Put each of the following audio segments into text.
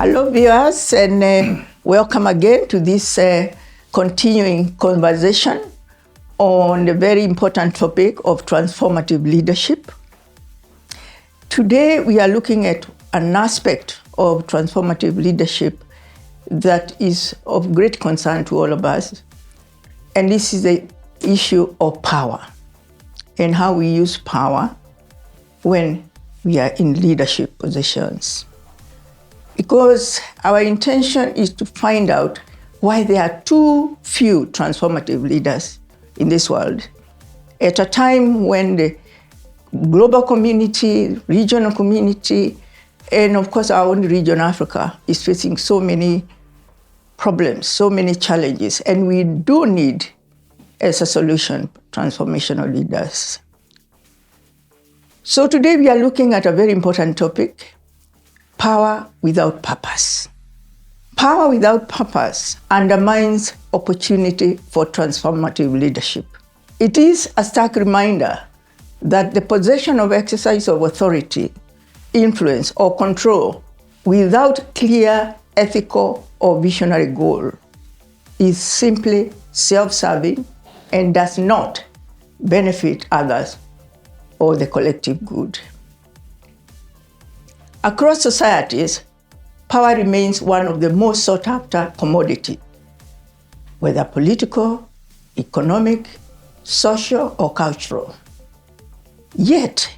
Hello viewers, and welcome again to this continuing conversation on the very important topic of transformative leadership. Today we are looking at an aspect of transformative leadership that is of great concern to all of us, and this is the issue of power and how we use power when we are in leadership positions. Because our intention is to find out why there are too few transformative leaders in this world at a time when the global community, regional community, and of course our own region, Africa, is facing so many problems, so many challenges, and we do need, as a solution, transformational leaders. So today we are looking at a very important topic: power without purpose. Power without purpose undermines opportunity for transformative leadership. It is a stark reminder that the possession of exercise of authority, influence, or control without clear ethical or visionary goal is simply self-serving and does not benefit others or the collective good. Across societies, power remains one of the most sought-after commodity, whether political, economic, social, or cultural. Yet,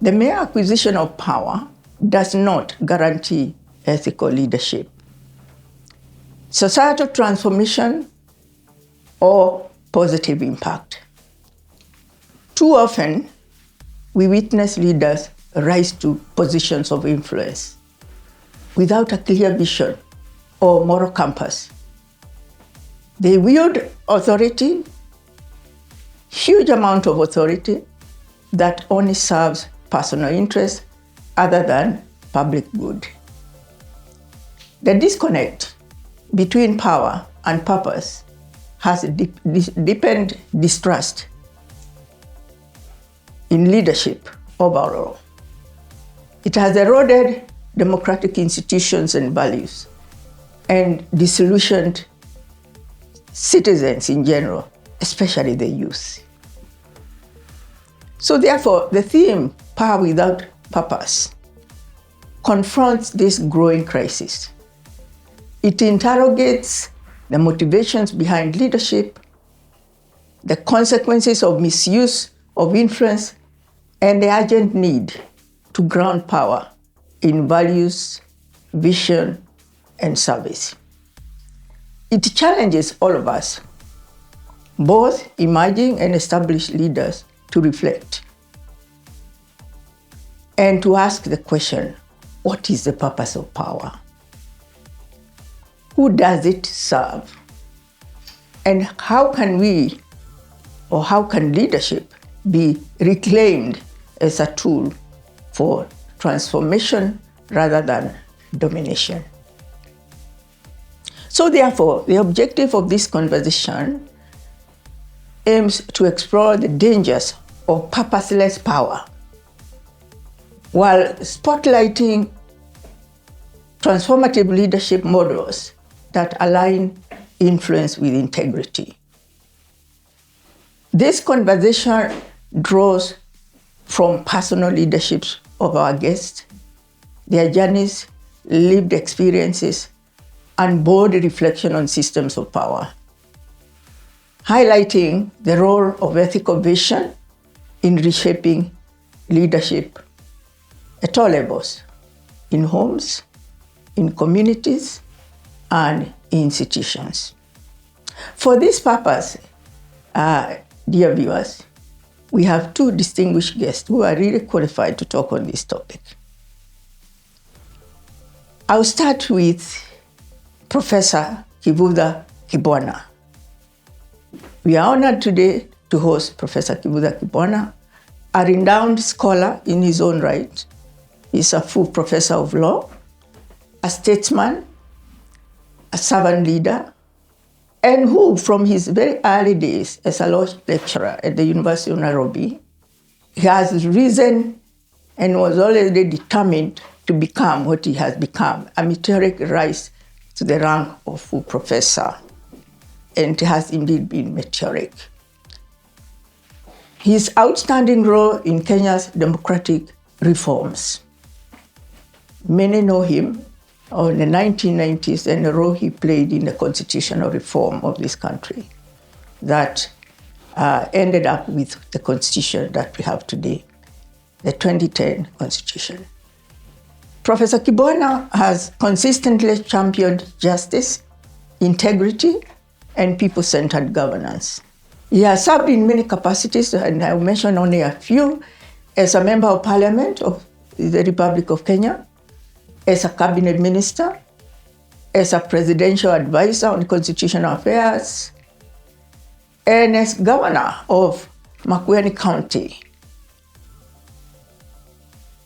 the mere acquisition of power does not guarantee ethical leadership, societal transformation, or positive impact. Too often, we witness leaders rise to positions of influence without a clear vision or moral compass. They wield authority, huge amount of authority that only serves personal interests other than public good. The disconnect between power and purpose has deepened distrust in leadership overall. It has eroded democratic institutions and values and disillusioned citizens in general, especially the youth. So therefore, the theme, power without purpose, confronts this growing crisis. It interrogates the motivations behind leadership, the consequences of misuse of influence, and the urgent need to ground power in values, vision, and service. It challenges all of us, both emerging and established leaders, to reflect and to ask the question, what is the purpose of power? Who does it serve? And how can we, or how can leadership be reclaimed as a tool for transformation rather than domination? So therefore, the objective of this conversation aims to explore the dangers of purposeless power while spotlighting transformative leadership models that align influence with integrity. This conversation draws from personal leaderships of our guests, their journeys, lived experiences, and bold reflection on systems of power, highlighting the role of ethical vision in reshaping leadership at all levels, in homes, in communities, and institutions. For this purpose, dear viewers, we have two distinguished guests who are really qualified to talk on this topic. I'll start with Professor Kivutha Kibwana. We are honored today to host Professor Kivutha Kibwana, a renowned scholar in his own right. He's a full professor of law, a statesman, a servant leader, and who, from his very early days as a law lecturer at the University of Nairobi, he has risen and was already determined to become what he has become, a meteoric rise to the rank of full professor. And it has indeed been meteoric. His outstanding role in Kenya's democratic reforms. Many know him in the 1990s and the role he played in the constitutional reform of this country that ended up with the constitution that we have today, the 2010 constitution. Professor Kibwana has consistently championed justice, integrity, and people-centered governance. He has served in many capacities, and I'll mention only a few, as a member of parliament of the Republic of Kenya, as a cabinet minister, as a presidential advisor on constitutional affairs, and as governor of Makueni County.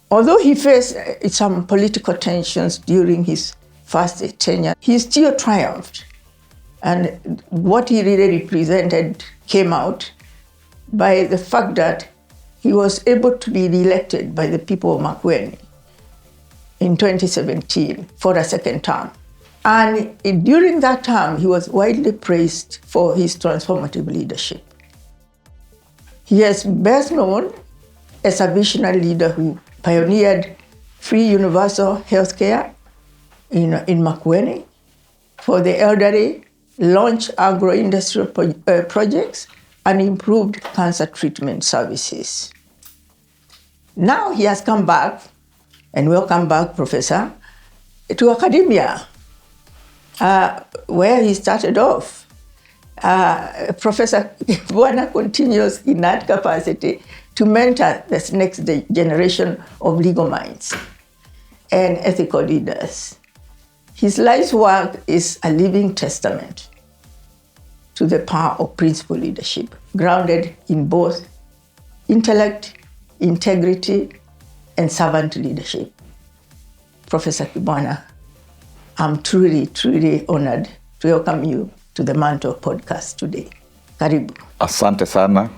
Although he faced some political tensions during his first tenure, he still triumphed. And what he really represented came out by the fact that he was able to be reelected by the people of Makueni in 2017 for a second term. And during that term, he was widely praised for his transformative leadership. He is best known as a visionary leader who pioneered free universal health care in Makueni for the elderly, launched agro-industrial projects, and improved cancer treatment services. Now he has come back, and welcome back, Professor, to academia, where he started off. Professor Kibwana continues in that capacity to mentor this next generation of legal minds and ethical leaders. His life's work is a living testament to the power of principled leadership, grounded in both intellect, integrity, and servant leadership. Professor Kibwana, I'm truly, truly honored to welcome you to the Mantle podcast today. Karibu. Asante sana.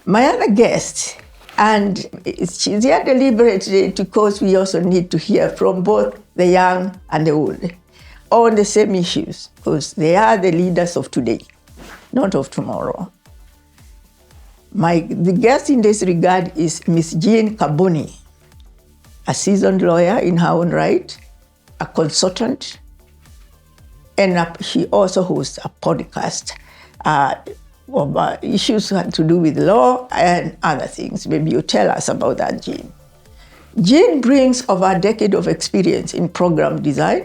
My other guest, and she's here deliberately because we also need to hear from both the young and the old on the same issues, because they are the leaders of today, not of tomorrow. The guest in this regard is Ms. Kambuni, a seasoned lawyer in her own right, a consultant, and she also hosts a podcast of issues to do with law and other things. Maybe you tell us about that, Jean. Jean brings over a decade of experience in program design,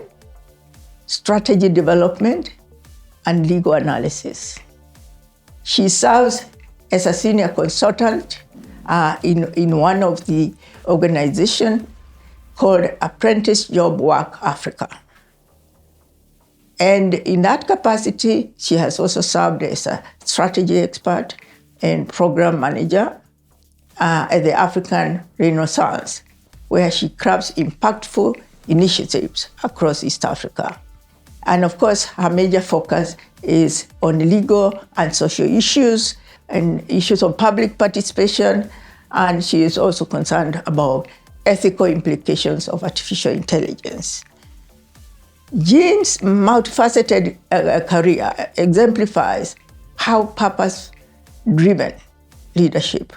strategy development, and legal analysis. She serves as a senior consultant in one of the organizations called Apprentice Job Work Africa. And in that capacity, she has also served as a strategy expert and program manager at the African Renaissance, where she crafts impactful initiatives across East Africa. And of course, her major focus is on legal and social issues and issues of public participation, and she is also concerned about ethical implications of artificial intelligence. Jean's multifaceted career exemplifies how purpose-driven leadership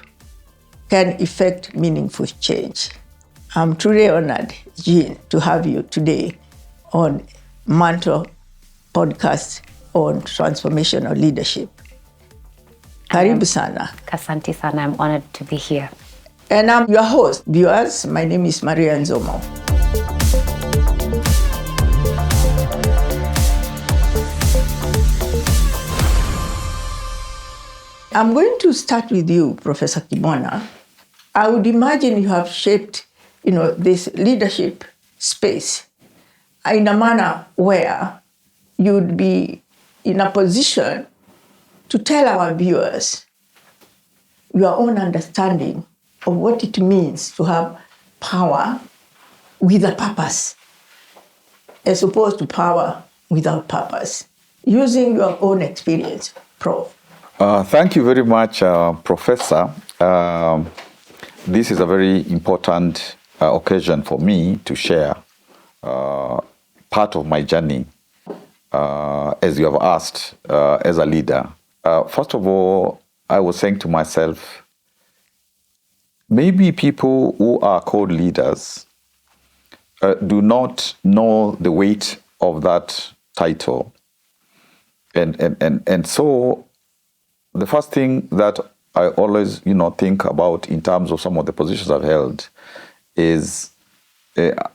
can effect meaningful change. I'm truly honored, Jean, to have you today on Mantle podcast on transformational leadership. Karibu sana. Asante sana. I'm honored to be here. And I'm your host. Viewers, my name is Maria Nzomo. I'm going to start with you, Professor Kibwana. I would imagine you have shaped, this leadership space in a manner where you'd be in a position to tell our viewers your own understanding of what it means to have power with a purpose, as opposed to power without purpose, using your own experience, Prof. Thank you very much, Professor. This is a very important occasion for me to share part of my journey, as you have asked, as a leader. First of all, I was saying to myself, maybe people who are called leaders do not know the weight of that title. And so the first thing that I always, think about in terms of some of the positions I've held is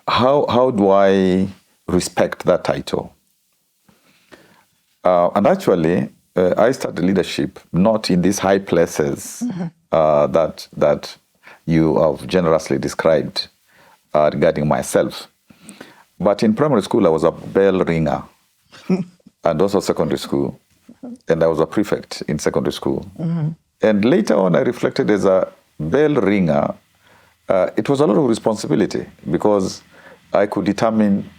how do I respect that title? And actually, I started leadership not in these high places that you have generously described regarding myself. But in primary school, I was a bell ringer, and also secondary school. And I was a prefect in secondary school. And later on, I reflected as a bell ringer. It was a lot of responsibility because I could determine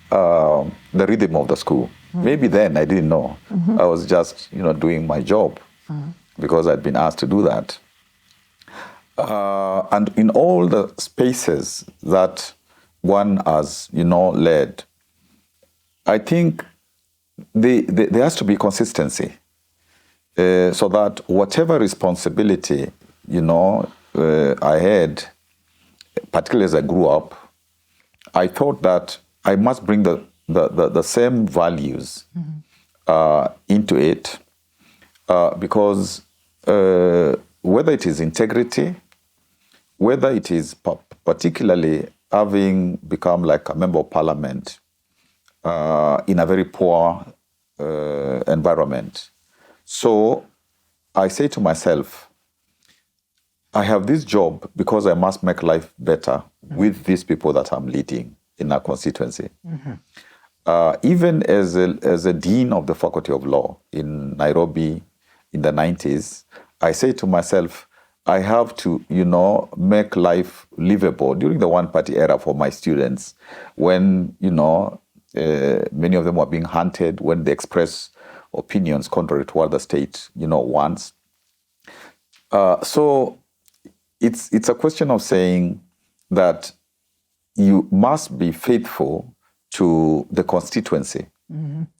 the rhythm of the school. Maybe then I didn't know. I was just, doing my job because I'd been asked to do that. And in all the spaces that one has, led, I think there has to be consistency so that whatever responsibility, I had, particularly as I grew up, I thought that I must bring the same values into it because whether it is integrity, whether it is particularly having become like a member of parliament in a very poor environment. So I say to myself, I have this job because I must make life better with these people that I'm leading in our constituency. Even as a dean of the Faculty of Law in Nairobi in the 90s, I say to myself, I have to, make life livable during the one-party era for my students when, many of them were being hunted when they express opinions contrary to what the state, wants. So it's a question of saying that you must be faithful to the constituency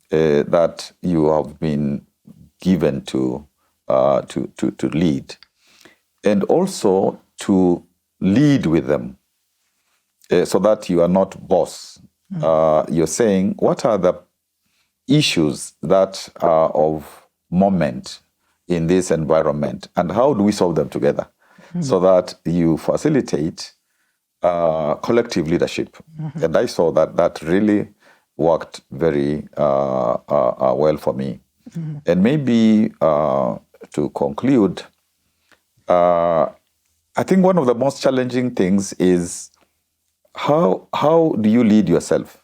that you have been given to lead, and also to lead with them so that you are not boss. You're saying, what are the issues that are of moment in this environment, and how do we solve them together so that you facilitate collective leadership? And I saw that really worked very well for me. And maybe to conclude, I think one of the most challenging things is how do you lead yourself?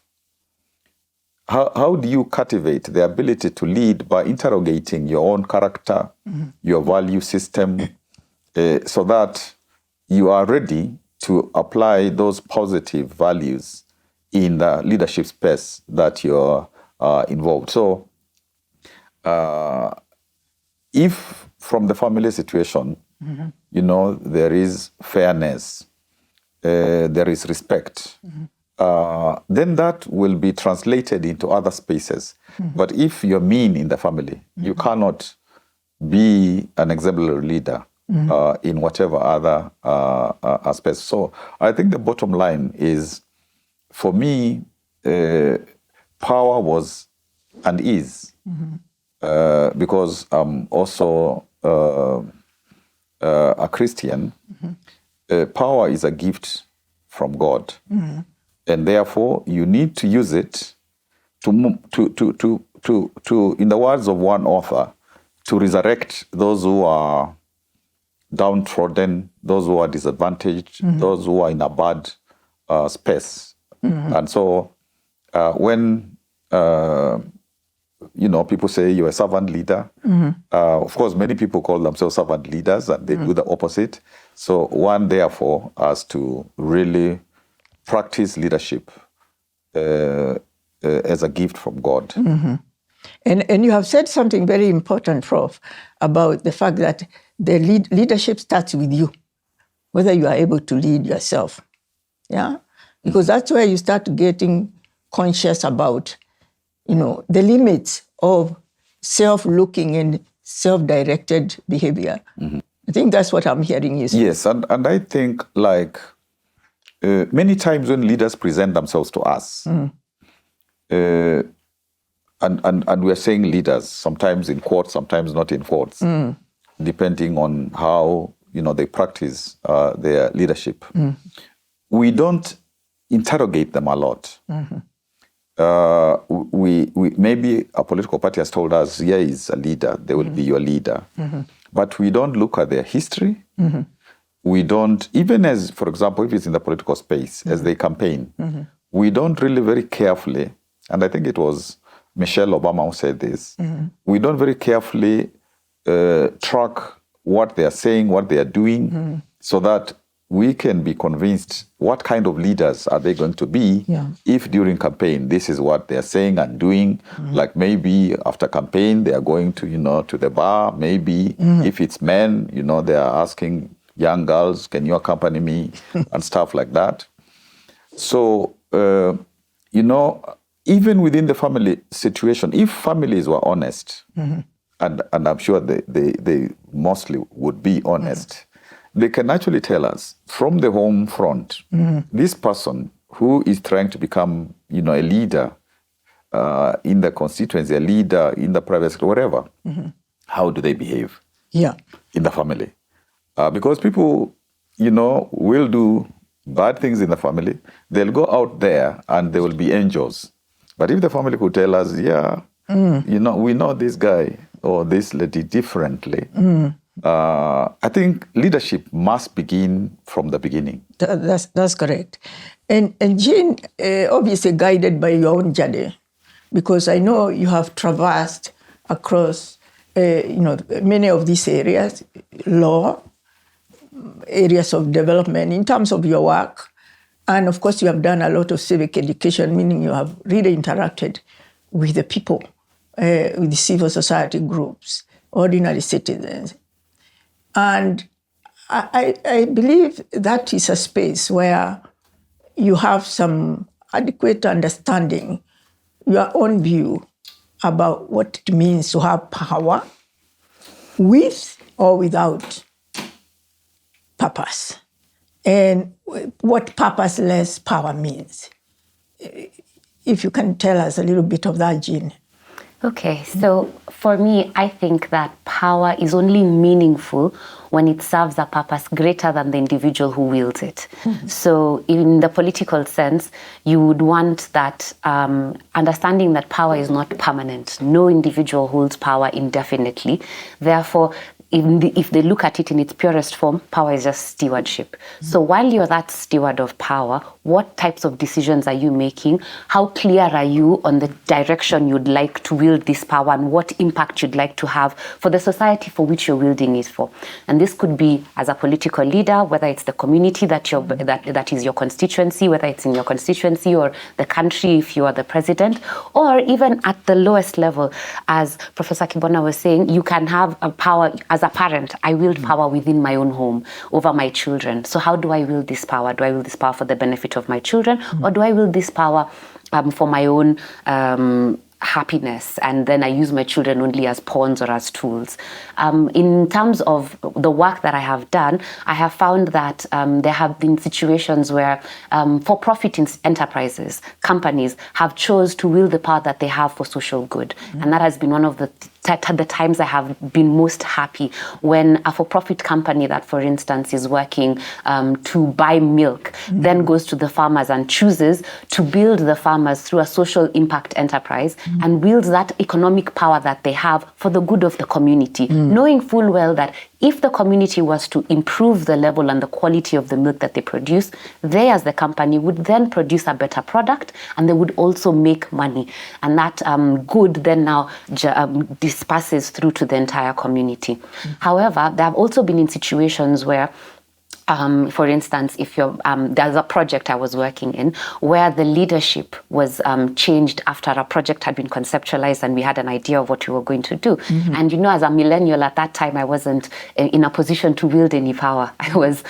How do you cultivate the ability to lead by interrogating your own character, your value system, so that you are ready to apply those positive values in the leadership space that you're involved. So if from the family situation, there is fairness, there is respect, then that will be translated into other spaces. But if you're mean in the family, you cannot be an exemplary leader in whatever other aspects. So I think the bottom line is, for me, power was and is, because I'm also a Christian, power is a gift from God. And therefore, you need to use it to, in the words of one author, to resurrect those who are downtrodden, those who are disadvantaged, those who are in a bad space. And so when, people say you're a servant leader, of course, many people call themselves servant leaders and they do the opposite. So one, therefore, has to really practice leadership as a gift from God. And you have said something very important, Prof, about the fact that the leadership starts with you, whether you are able to lead yourself. yeah? Because that's where you start getting conscious about, the limits of self-looking and self-directed behavior. I think that's what I'm hearing you say. Yes, and I think many times when leaders present themselves to us, and we're saying leaders, sometimes in quotes, sometimes not in quotes, depending on how they practice their leadership. We don't interrogate them a lot. We maybe a political party has told us, yeah, he's a leader, they will be your leader. But we don't look at their history. We don't, even as, for example, if it's in the political space, as they campaign, we don't really very carefully, and I think it was Michelle Obama who said this, we don't very carefully track what they are saying, what they are doing, so that we can be convinced what kind of leaders are they going to be if during campaign this is what they are saying and doing. Like maybe after campaign they are going to, to the bar. Maybe if it's men, they are asking young girls, can you accompany me and stuff like that. So, even within the family situation, if families were honest, and I'm sure they mostly would be honest, they can actually tell us from the home front, this person who is trying to become, a leader in the constituency, a leader in the private sector, whatever, how do they behave in the family? Because people, will do bad things in the family. They'll go out there and they will be angels. But if the family could tell us, we know this guy or this lady differently, I think leadership must begin from the beginning. That's correct. And Jean, obviously guided by your own journey, because I know you have traversed across, many of these areas, law, areas of development in terms of your work. And of course, you have done a lot of civic education, meaning you have really interacted with the people, with the civil society groups, ordinary citizens. And I believe that is a space where you have some adequate understanding, your own view about what it means to have power with or without purpose, and what purposeless power means. If you can tell us a little bit of that, Jean. Okay, so for me, I think that power is only meaningful when it serves a purpose greater than the individual who wields it. So in the political sense, you would want that understanding that power is not permanent. No individual holds power indefinitely. Therefore, if they look at it in its purest form, power is just stewardship. So while you're that steward of power, what types of decisions are you making? How clear are you on the direction you'd like to wield this power and what impact you'd like to have for the society for which you're wielding it for? And this could be as a political leader, whether it's the community that is your constituency, whether it's in your constituency or the country if you are the president, or even at the lowest level, as Professor Kibwana was saying, you can have a power as a parent. I wield power within my own home over my children. So how do I wield this power? Do I wield this power for the benefit of my children, or do I wield this power for my own happiness, and then I use my children only as pawns or as tools? In terms of the work that I have done, I have found that there have been situations where for-profit enterprises, companies have chose to wield the power that they have for social good. And that has been one of the times I have been most happy, when a for-profit company that, for instance, is working to buy milk, then goes to the farmers and chooses to build the farmers through a social impact enterprise and wields that economic power that they have for the good of the community, knowing full well that if the community was to improve the level and the quality of the milk that they produce, they as the company would then produce a better product, and they would also make money. And that good then now disperses through to the entire community. However, there have also been in situations where for instance, if you're, there's a project I was working in where the leadership was changed after a project had been conceptualized and we had an idea of what we were going to do. And as a millennial at that time, I wasn't in a position to wield any power. I was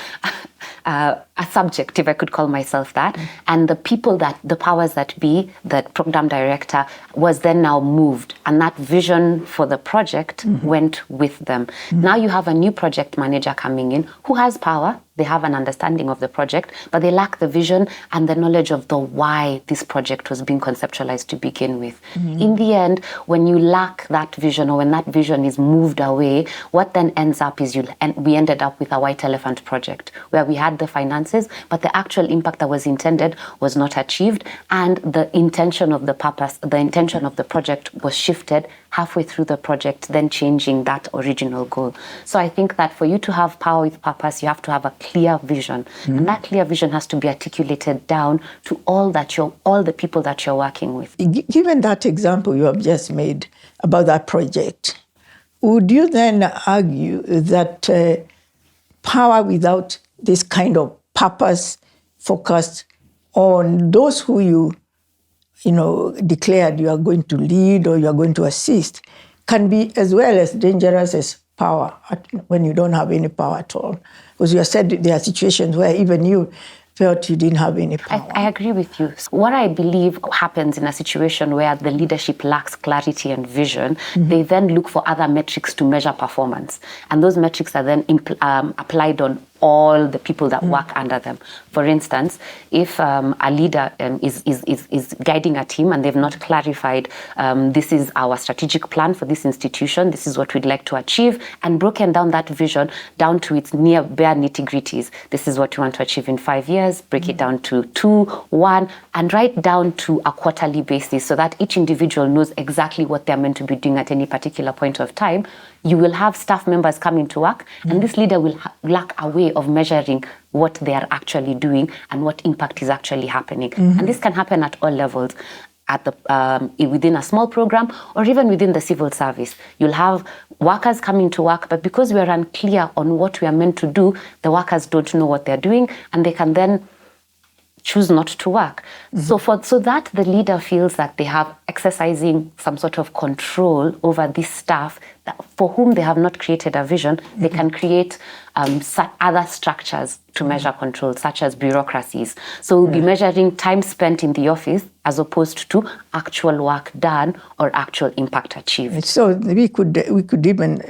a subject, if I could call myself that. And the people the powers that be, the program director, was then now moved. And that vision for the project went with them. Now you have a new project manager coming in who has power. They have an understanding of the project, but they lack the vision and the knowledge of the why this project was being conceptualized to begin with. In the end, when you lack that vision, or when that vision is moved away, what then ends up is we ended up with a white elephant project where we had the finances, but the actual impact that was intended was not achieved, and the intention of the purpose, the intention of the project was shifted halfway through the project, then changing that original goal. So I think that for you to have power with purpose, you have to have a clear vision. And that clear vision has to be articulated down to all the people that you're working with. Given that example you have just made about that project, would you then argue that power without this kind of purpose focused on those who you declared you are going to lead or you are going to assist can be as well as dangerous as power when you don't have any power at all? Because you said there are situations where even you felt you didn't have any power. I agree with you. What I believe happens in a situation where the leadership lacks clarity and vision, they then look for other metrics to measure performance. And those metrics are then applied on all the people that work under them. For instance, if a leader is guiding a team and they've not clarified, this is our strategic plan for this institution, this is what we'd like to achieve, and broken down that vision down to its bare nitty-gritties. This is what you want to achieve in 5 years, break it down to 2, 1, and write down to a quarterly basis so that each individual knows exactly what they're meant to be doing at any particular point of time. You will have staff members coming to work, and this leader will lack a way of measuring what they are actually doing and what impact is actually happening. And this can happen at all levels, at the within a small program or even within the civil service. You'll have workers coming to work, but because we are unclear on what we are meant to do, the workers don't know what they're doing, and they can then choose not to work. So that the leader feels that they have exercising some sort of control over this staff for whom they have not created a vision, they can create other structures to measure control, such as bureaucracies. So we'll be measuring time spent in the office as opposed to actual work done or actual impact achieved. So we could even,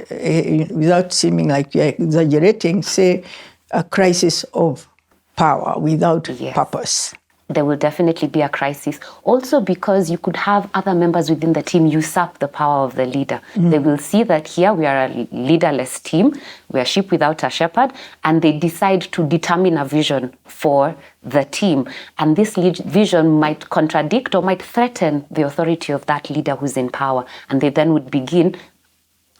without seeming like you're exaggerating, say a crisis of power without purpose. There will definitely be a crisis. Also because you could have other members within the team usurp the power of the leader. They will see that here we are a leaderless team, we are sheep without a shepherd, and they decide to determine a vision for the team. And this vision might contradict or might threaten the authority of that leader who's in power. And they then would begin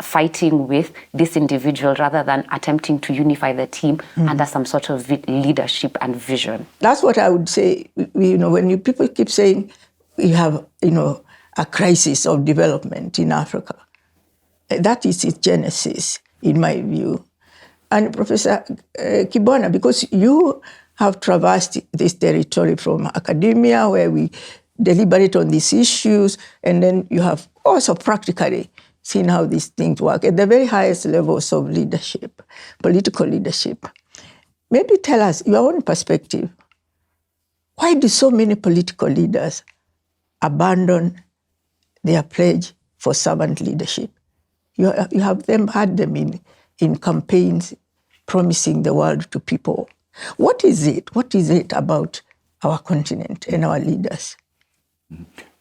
fighting with this individual rather than attempting to unify the team under some sort of leadership and vision. That's what I would say. When people keep saying we have, a crisis of development in Africa, that is its genesis, in my view. And Professor Kibwana, because you have traversed this territory from academia, where we deliberate on these issues, and then you have also practically seen how these things work at the very highest levels of leadership, political leadership. Maybe tell us your own perspective. Why do so many political leaders abandon their pledge for servant leadership? You have had them in campaigns promising the world to people. What is it? What is it about our continent and our leaders?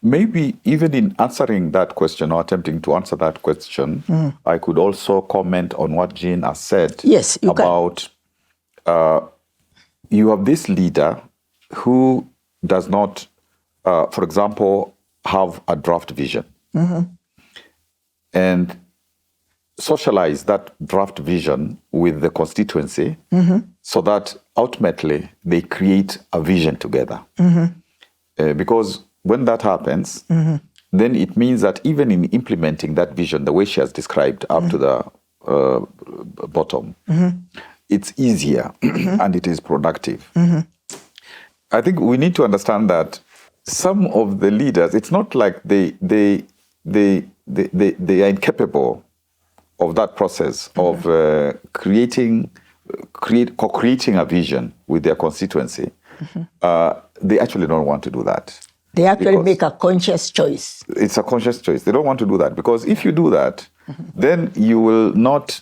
Maybe even in answering that question or attempting to answer that question, I could also comment on what Jean has said about you have this leader who does not, for example, have a draft vision and socialize that draft vision with the constituency so that ultimately they create a vision together. Because when that happens, then it means that even in implementing that vision, the way she has described up to the bottom, it's easier and it is productive. I think we need to understand that some of the leaders, it's not like they are incapable of that process of creating co-creating a vision with their constituency, they actually don't want to do that. They actually make a conscious choice. It's a conscious choice. They don't want to do that because if you do that, then you will not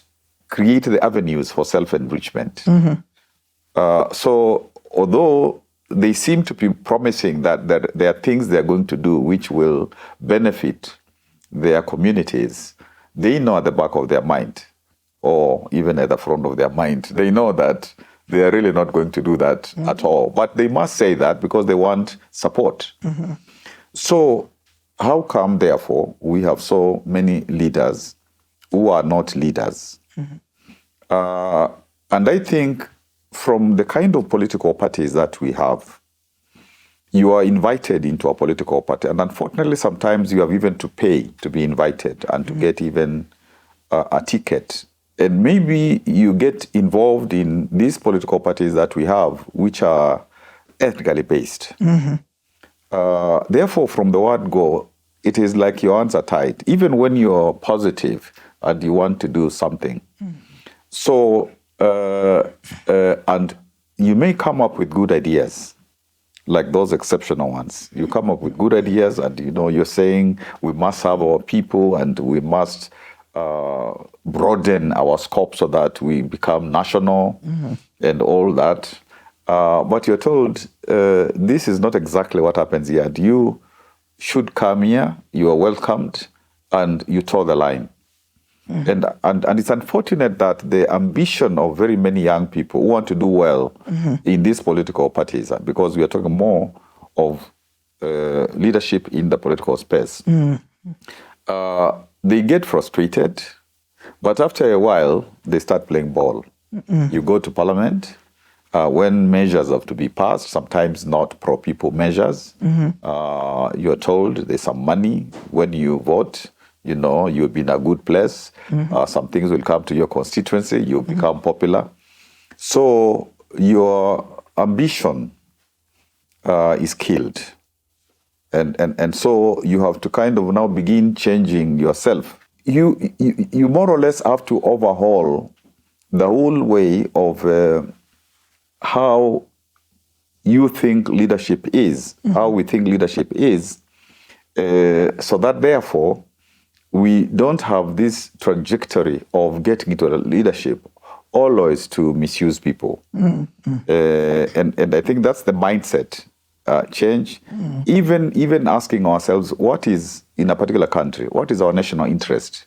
create the avenues for self-enrichment. So although they seem to be promising that there are things they're going to do which will benefit their communities, they know at the back of their mind, or even at the front of their mind, they know that they are really not going to do that at all. But they must say that because they want support. So how come, therefore, we have so many leaders who are not leaders? And I think from the kind of political parties that we have, you are invited into a political party. And unfortunately, sometimes you have even to pay to be invited and to get even a ticket. And maybe you get involved in these political parties that we have, which are ethnically based. Therefore, from the word go, it is like your hands are tied, even when you're positive and you want to do something. So, and you may come up with good ideas, like those exceptional ones. You come up with good ideas and, you're saying we must have our people and we must broaden our scope so that we become national and all that. But you're told this is not exactly what happens here. And you should come here, you are welcomed, and you toe the line. And it's unfortunate that the ambition of very many young people who want to do well in these political parties, because we are talking more of leadership in the political space, they get frustrated, but after a while, they start playing ball. You go to parliament, when measures have to be passed, sometimes not pro-people measures, you're told there's some money. When you vote, you'll be in a good place. Some things will come to your constituency. You'll become popular. So your ambition is killed. And so you have to kind of now begin changing yourself. You more or less have to overhaul the whole way of how you think leadership is, how we think leadership is, so that therefore we don't have this trajectory of getting into leadership always to misuse people. And I think that's the mindset change. Even asking ourselves, what is, in a particular country, what is our national interest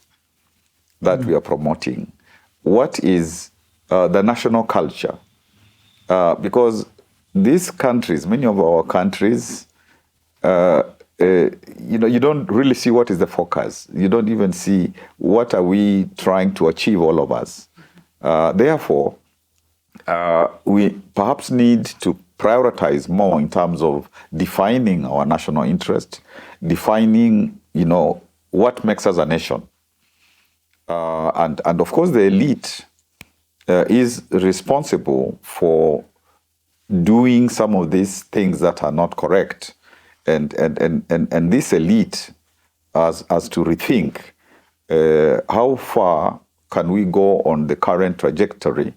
that we are promoting? What is the national culture? Because these countries, many of our countries, you don't really see what is the focus. You don't even see what are we trying to achieve, all of us. Therefore, we perhaps need to prioritize more in terms of defining our national interest, defining, what makes us a nation. And of course, the elite is responsible for doing some of these things that are not correct. And this elite has to rethink how far can we go on the current trajectory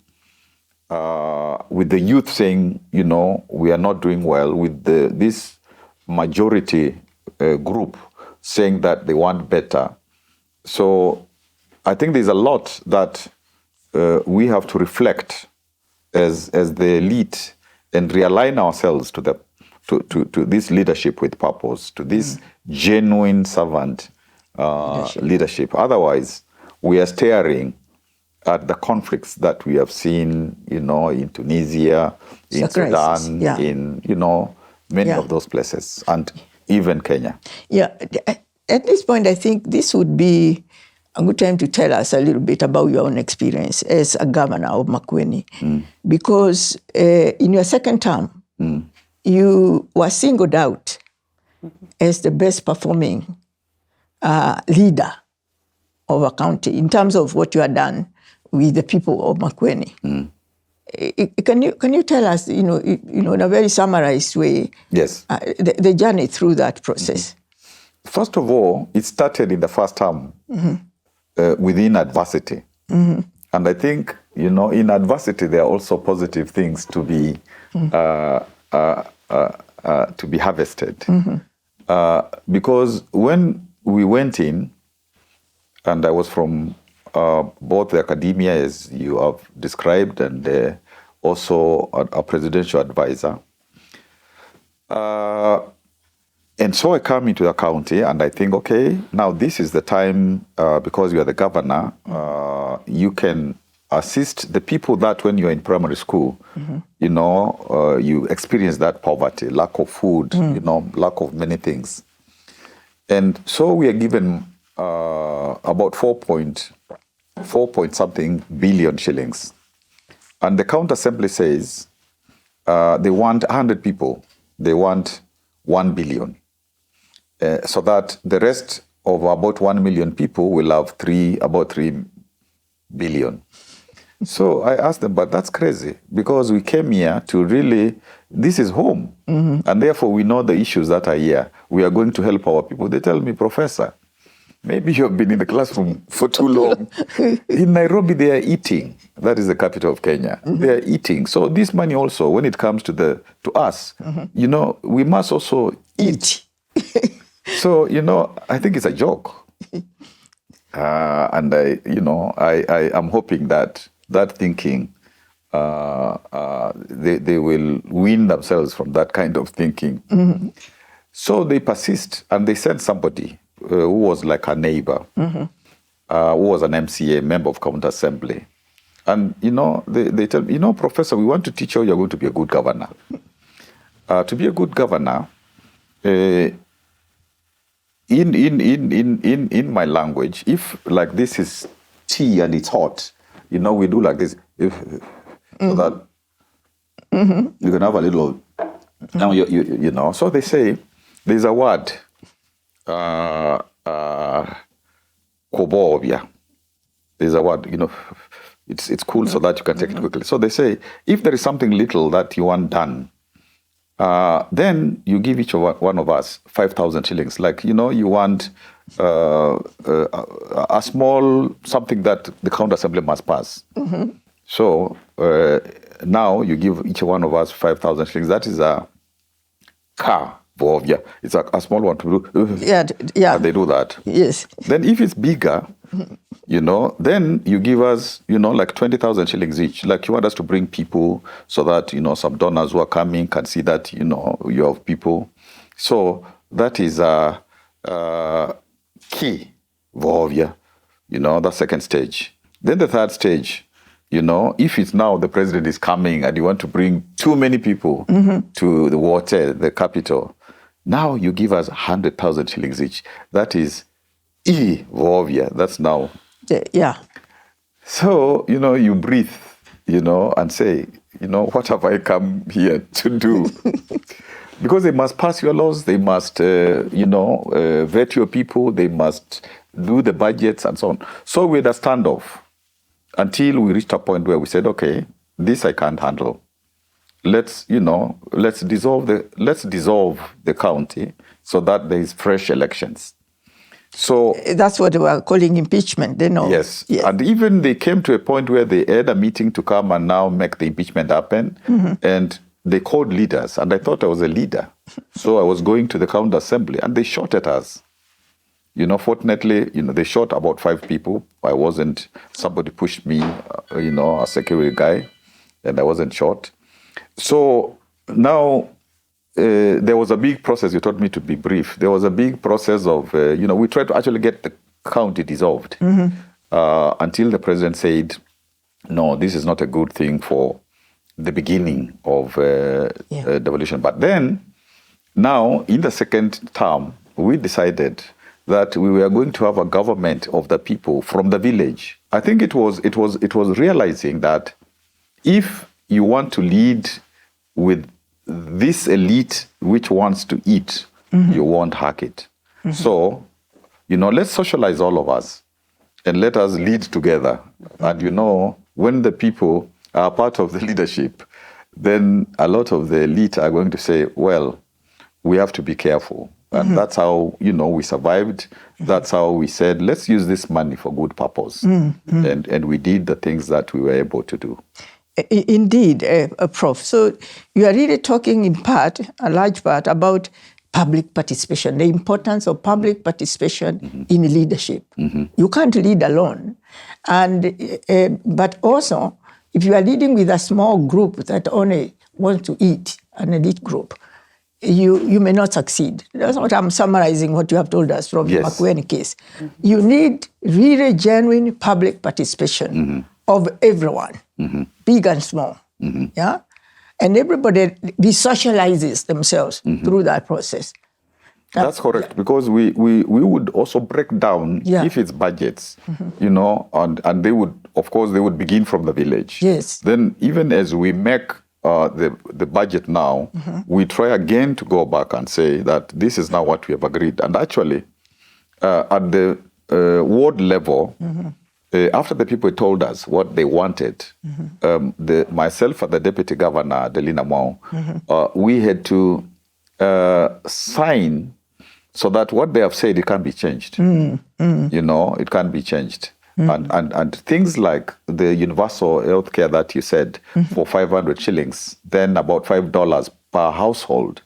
with the youth saying, we are not doing well, with this majority group saying that they want better. So I think there's a lot that we have to reflect as the elite and realign ourselves to this leadership with purpose, to this genuine servant leadership. Otherwise, we are staring at the conflicts that we have seen, in Tunisia, in Sudan, in, many of those places, and even Kenya. Yeah, at this point, I think this would be a good time to tell us a little bit about your own experience as a governor of Makueni. Because in your second term, you were singled out as the best performing leader of a county in terms of what you had done with the people of Makueni. Can you tell us, in a very summarized way, yes, the journey through that process? First of all, it started in the first term within adversity. And I think in adversity, there are also positive things to be harvested. Because when we went in, and I was from both the academia, as you have described, and also a presidential advisor. And so I come into the county and I think, okay, now this is the time, because you are the governor, you can assist the people that when you're in primary school, you experience that poverty, lack of food, lack of many things. And so we are given about 4.something billion shillings. And the county assembly says they want 100 people. They want 1 billion. So that the rest of about 1 million people will have about 3 billion. So I asked them, but that's crazy, because we came here to really, this is home. And therefore we know the issues that are here. We are going to help our people. They tell me, Professor, maybe you have been in the classroom for too long. In Nairobi, they are eating. That is the capital of Kenya. They are eating. So this money also, when it comes to us, we must also eat. So, I think it's a joke. And I am hoping that thinking, they will wean themselves from that kind of thinking. So they persist, and they sent somebody who was like a neighbor, who was an MCA, member of county assembly. And, they tell me, Professor, we want to teach you, you're going to be a good governor. To be a good governor, in my language, if like this is tea and it's hot, we do like this, so that you can have a little, So they say there's a word, kobobia. There's a word, it's cool so that you can take it quickly. So they say if there is something little that you want done, then you give each one of us 5,000 shillings. Like, you want a small something that the county assembly must pass. So now you give each one of us 5,000 shillings. That is a car. It's a small one to do. Yeah. And they do that. Yes. Then if it's bigger, then you give us, like 20,000 shillings each. Like you want us to bring people so that, some donors who are coming can see that, you have people. So that is a key, the second stage. Then the third stage, if it's now the president is coming and you want to bring too many people to the water, the capital, now you give us 100,000 shillings each. That is that's now. Yeah. So, you breathe, and say, what have I come here to do? Because they must pass your laws, they must, vet your people, they must do the budgets and so on. So we had a standoff until we reached a point where we said, okay, this I can't handle. Let's dissolve the county so that there is fresh elections. So that's what they were calling impeachment, Yes. And even they came to a point where they had a meeting to come and now make the impeachment happen. And they called leaders, and I thought I was a leader. So I was going to the county assembly, and they shot at us. Fortunately, they shot about 5 people. I wasn't, somebody pushed me, a security guy, and I wasn't shot. So now there was a big process. You told me to be brief. There was a big process of, we tried to actually get the county dissolved until the president said, no, this is not a good thing for the beginning of devolution. But then, now, in the second term, we decided that we were going to have a government of the people from the village. I think it was realizing that if you want to lead with this elite which wants to eat, you won't hack it. So, let's socialize all of us and let us lead together. And when the people are part of the leadership, then a lot of the elite are going to say, well, we have to be careful. And that's how, we survived. That's how we said, let's use this money for good purpose. And we did the things that we were able to do. Indeed, Prof. So you are really talking in part, a large part, about public participation, the importance of public participation in leadership. You can't lead alone. But also, if you are leading with a small group that only wants to eat, an elite group, you may not succeed. That's what I'm summarizing what you have told us from the Makueni case. You need really genuine public participation of everyone, big and small. Yeah? And everybody resocializes themselves through that process. That's correct, because we would also break down, if it's budgets, and they would, of course, they would begin from the village. Yes. Then even as we make the budget now, we try again to go back and say that this is now what we have agreed. And actually, at the ward level, after the people told us what they wanted, myself and the deputy governor, Delina Mao, we had to sign so that what they have said, it can't be changed. It can't be changed. And things like the universal health care that you said for 500 shillings, then about $5 per household,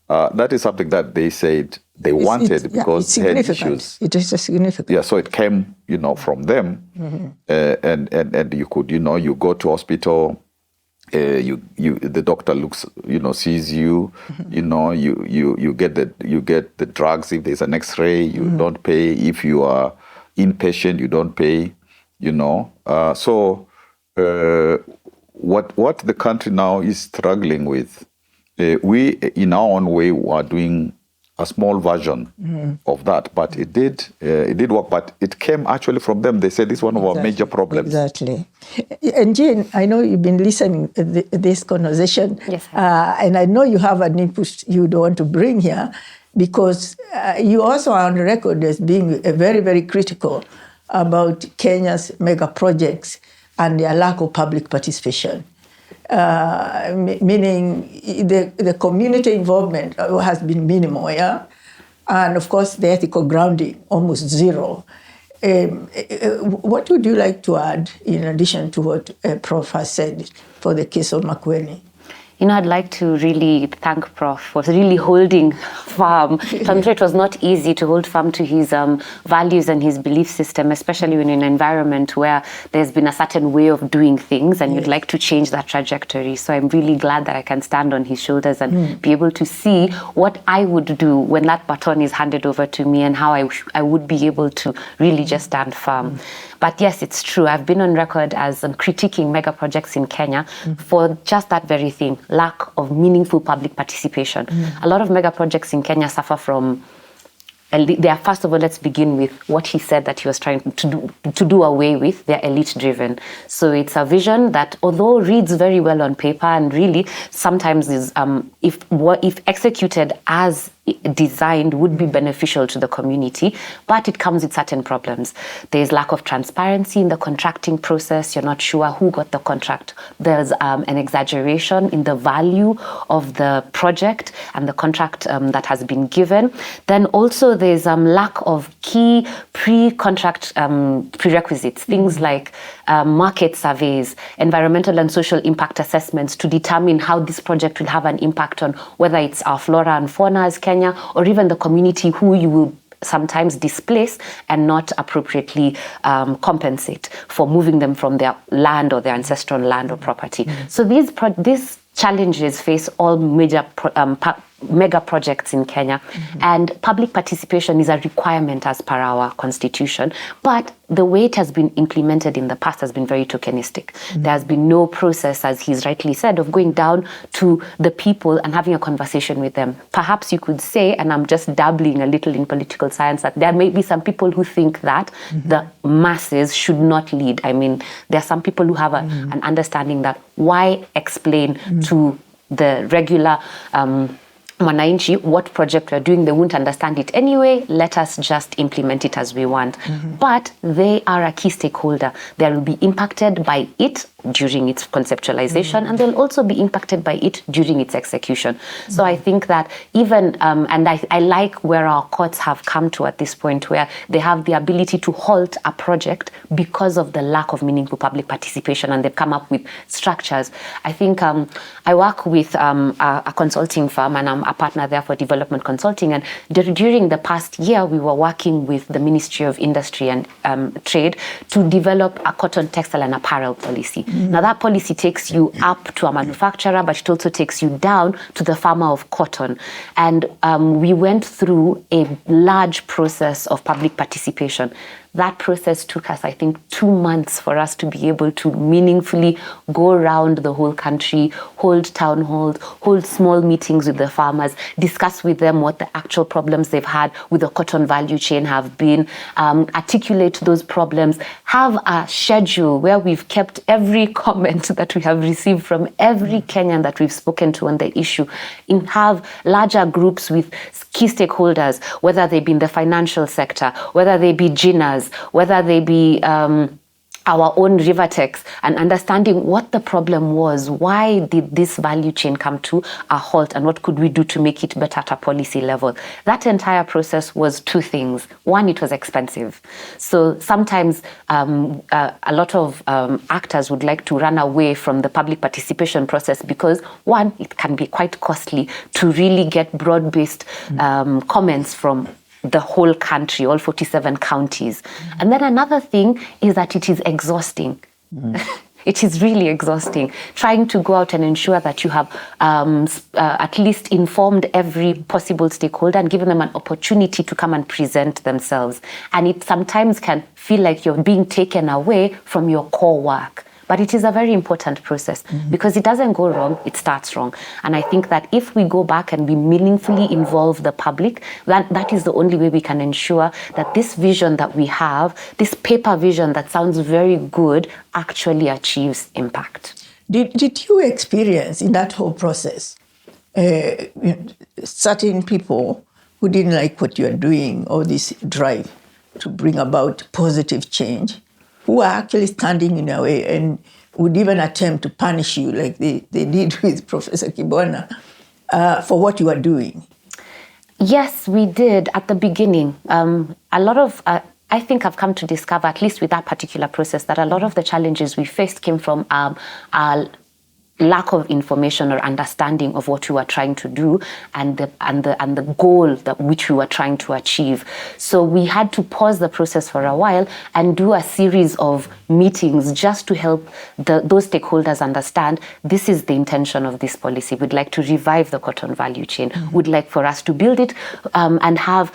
that is something that they said they wanted because they had issues. It is significant. Yeah, so it came, from them, and you could, you go to hospital, the doctor looks, sees you, you get the drugs. If there's an X-ray, you don't pay. If you are inpatient, you don't pay. So what the country now is struggling with, we in our own way are doing a small version of that, but it did work. But it came actually from them. They said this is one of our major problems. Exactly. And Jean, I know you've been listening to this conversation. Yes. And I know you have an input you don't want to bring here, because you also are on record as being very, very critical about Kenya's mega projects and their lack of public participation. Meaning the community involvement has been minimal, and of course the ethical grounding almost zero. What would you like to add in addition to what Prof has said for the case of Makueni? I'd like to really thank Prof for really holding firm. I'm sure it was not easy to hold firm to his values and his belief system, especially when in an environment where there's been a certain way of doing things and you'd like to change that trajectory. So I'm really glad that I can stand on his shoulders and be able to see what I would do when that baton is handed over to me and how I would be able to really just stand firm. But yes, it's true. I've been on record as critiquing mega projects in Kenya for just that very thing, lack of meaningful public participation. A lot of mega projects in Kenya suffer from, first of all, let's begin with what he said that he was trying to do away with. They're elite-driven. So it's a vision that, although reads very well on paper and really sometimes is, if executed as designed, would be beneficial to the community, but it comes with certain problems. There's lack of transparency in the contracting process. You're not sure who got the contract. There's an exaggeration in the value of the project and the contract that has been given. Then also there's lack of key pre-contract prerequisites, things like market surveys, environmental and social impact assessments to determine how this project will have an impact on whether it's our flora and fauna as Kenya, or even the community who you will sometimes displace and not appropriately compensate for moving them from their land or their ancestral land or property. So these challenges face all major mega projects in Kenya, and public participation is a requirement as per our constitution, but the way it has been implemented in the past has been very tokenistic. There has been no process, as he's rightly said, of going down to the people and having a conversation with them. Perhaps you could say, and I'm just dabbling a little in political science, that there may be some people who think that the masses should not lead. I mean, there are some people who have an understanding that why explain to the regular Mwananchi what project we're doing, they won't understand it anyway, let us just implement it as we want. But they are a key stakeholder. They will be impacted by it during its conceptualization, and they'll also be impacted by it during its execution. So I think that even, and I like where our courts have come to at this point, where they have the ability to halt a project because of the lack of meaningful public participation, and they've come up with structures. I think I work with a consulting firm, and I'm a partner there for development consulting, and during the past year, we were working with the Ministry of Industry and Trade to develop a cotton, textile and apparel policy. Now that policy takes you up to a manufacturer, but it also takes you down to the farmer of cotton. And we went through a large process of public participation. That process took us, I think, 2 months for us to be able to meaningfully go around the whole country, hold town halls, hold small meetings with the farmers, discuss with them what the actual problems they've had with the cotton value chain have been, articulate those problems, have a schedule where we've kept every comment that we have received from every Kenyan that we've spoken to on the issue, and have larger groups with key stakeholders, whether they be in the financial sector, whether they be GINAs, whether they be our own Rivertex, and understanding what the problem was, why did this value chain come to a halt, and what could we do to make it better at a policy level. That entire process was two things. One, it was expensive. So sometimes a lot of actors would like to run away from the public participation process because, one, it can be quite costly to really get broad-based comments from the whole country, all 47 counties. And then another thing is that it is exhausting. It is really exhausting trying to go out and ensure that you have at least informed every possible stakeholder and given them an opportunity to come and present themselves. And it sometimes can feel like you're being taken away from your core work. But it is a very important process because it doesn't go wrong, it starts wrong. And I think that if we go back and we meaningfully involve the public, that is the only way we can ensure that this vision that we have, this paper vision that sounds very good, actually achieves impact. Did you experience in that whole process certain people who didn't like what you're doing, or this drive to bring about positive change, who are actually standing in your way and would even attempt to punish you like they did with Professor Kibwana for what you are doing? Yes, we did at the beginning. A lot of, I think I've come to discover, at least with that particular process, that a lot of the challenges we faced came from our lack of information or understanding of what we were trying to do and the goal that which we were trying to achieve. So we had to pause the process for a while and do a series of meetings just to help those stakeholders understand this is the intention of this policy. We'd like to revive the cotton value chain. We'd like for us to build it and have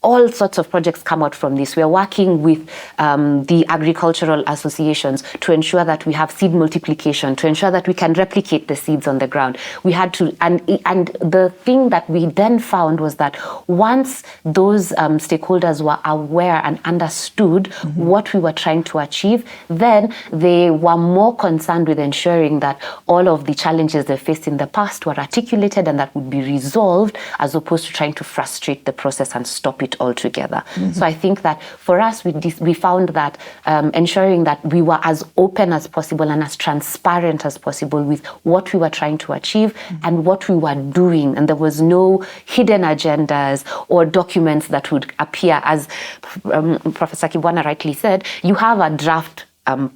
all sorts of projects come out from this. We are working with the agricultural associations to ensure that we have seed multiplication, to ensure that we can replicate the seeds on the ground. We had to, and the thing that we then found was that once those stakeholders were aware and understood what we were trying to achieve, then they were more concerned with ensuring that all of the challenges they faced in the past were articulated and that would be resolved, as opposed to trying to frustrate the process and stop it altogether. So I think that for us, we found that ensuring that we were as open as possible and as transparent as possible with what we were trying to achieve and what we were doing. And there was no hidden agendas or documents that would appear. As Professor Kibwana rightly said, you have a draft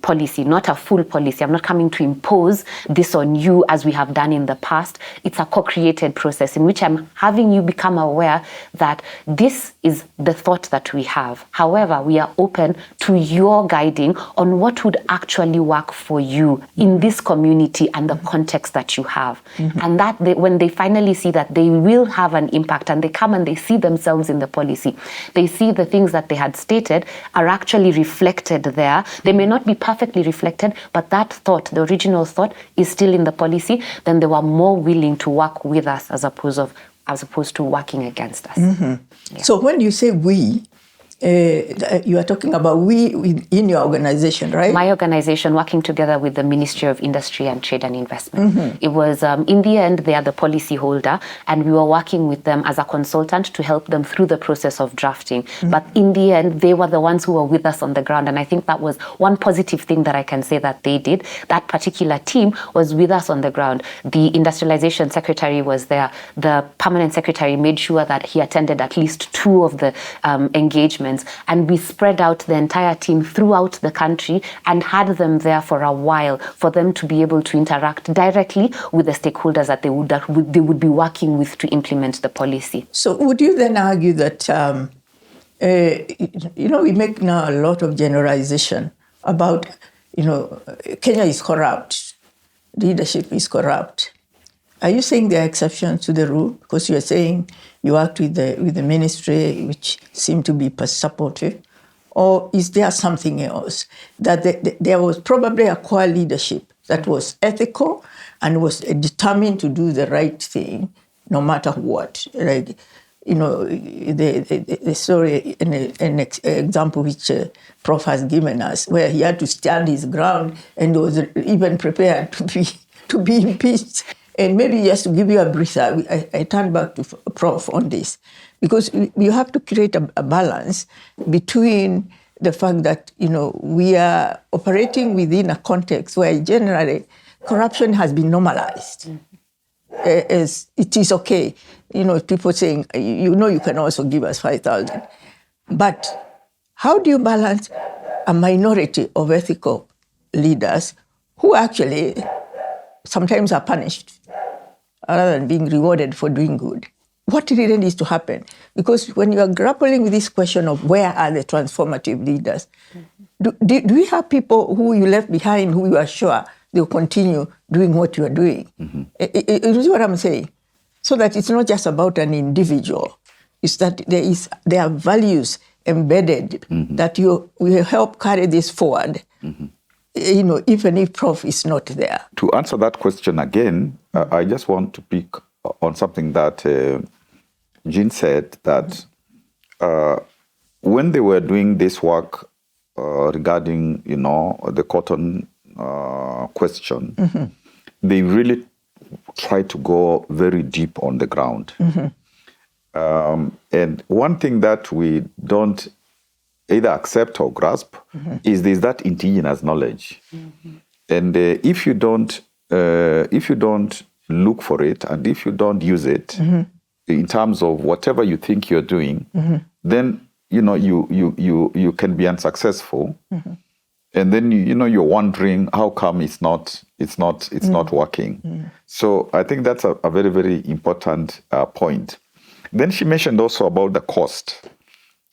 policy, not a full policy. I'm not coming to impose this on you as we have done in the past. It's a co-created process in which I'm having you become aware that this is the thought that we have. However, we are open to your guiding on what would actually work for you in this community and the context that you have. And that when they finally see that they will have an impact and they come and they see themselves in the policy, they see the things that they had stated are actually reflected there. They may not be perfectly reflected, but that thought, the original thought, is still in the policy. Then they were more willing to work with us as opposed to working against us. So when you say we, you are talking about in your organization, right? My organization working together with the Ministry of Industry and Trade and Investment. It was, in the end, they are the policy holder, and we were working with them as a consultant to help them through the process of drafting. But in the end, they were the ones who were with us on the ground, and I think that was one positive thing that I can say that they did. That particular team was with us on the ground. The industrialization secretary was there. The permanent secretary made sure that he attended at least 2 of the engagements, and we spread out the entire team throughout the country and had them there for a while for them to be able to interact directly with the stakeholders that they would be working with to implement the policy. So would you then argue that, we make now a lot of generalization about, Kenya is corrupt, leadership is corrupt. Are you saying there are exceptions to the rule? Because you are saying you worked with the ministry, which seemed to be supportive. Or is there something else? That there was probably a core leadership that was ethical and was determined to do the right thing, no matter what. Like, the story, an example which Prof has given us, where he had to stand his ground and was even prepared to be impeached. And maybe just to give you a breather, I turn back to Prof on this, because you have to create a balance between the fact that, we are operating within a context where generally corruption has been normalized. As it is okay. People saying, you can also give us 5,000. But how do you balance a minority of ethical leaders who actually sometimes are punished rather than being rewarded for doing good? What really needs to happen? Because when you are grappling with this question of where are the transformative leaders, do we have people who you left behind who you are sure they'll continue doing what you are doing? You see what I'm saying? So that it's not just about an individual. It's that there are values embedded that will help carry this forward. Even if Prof is not there. To answer that question again, I just want to pick on something that Jean said, that when they were doing this work regarding, the cotton question, they really tried to go very deep on the ground. And one thing that we don't either accept or grasp is there's that indigenous knowledge. And if you don't look for it, and if you don't use it in terms of whatever you think you're doing, then you can be unsuccessful. And then you're wondering how come it's not working. So I think that's a very, very important point. Then she mentioned also about the cost,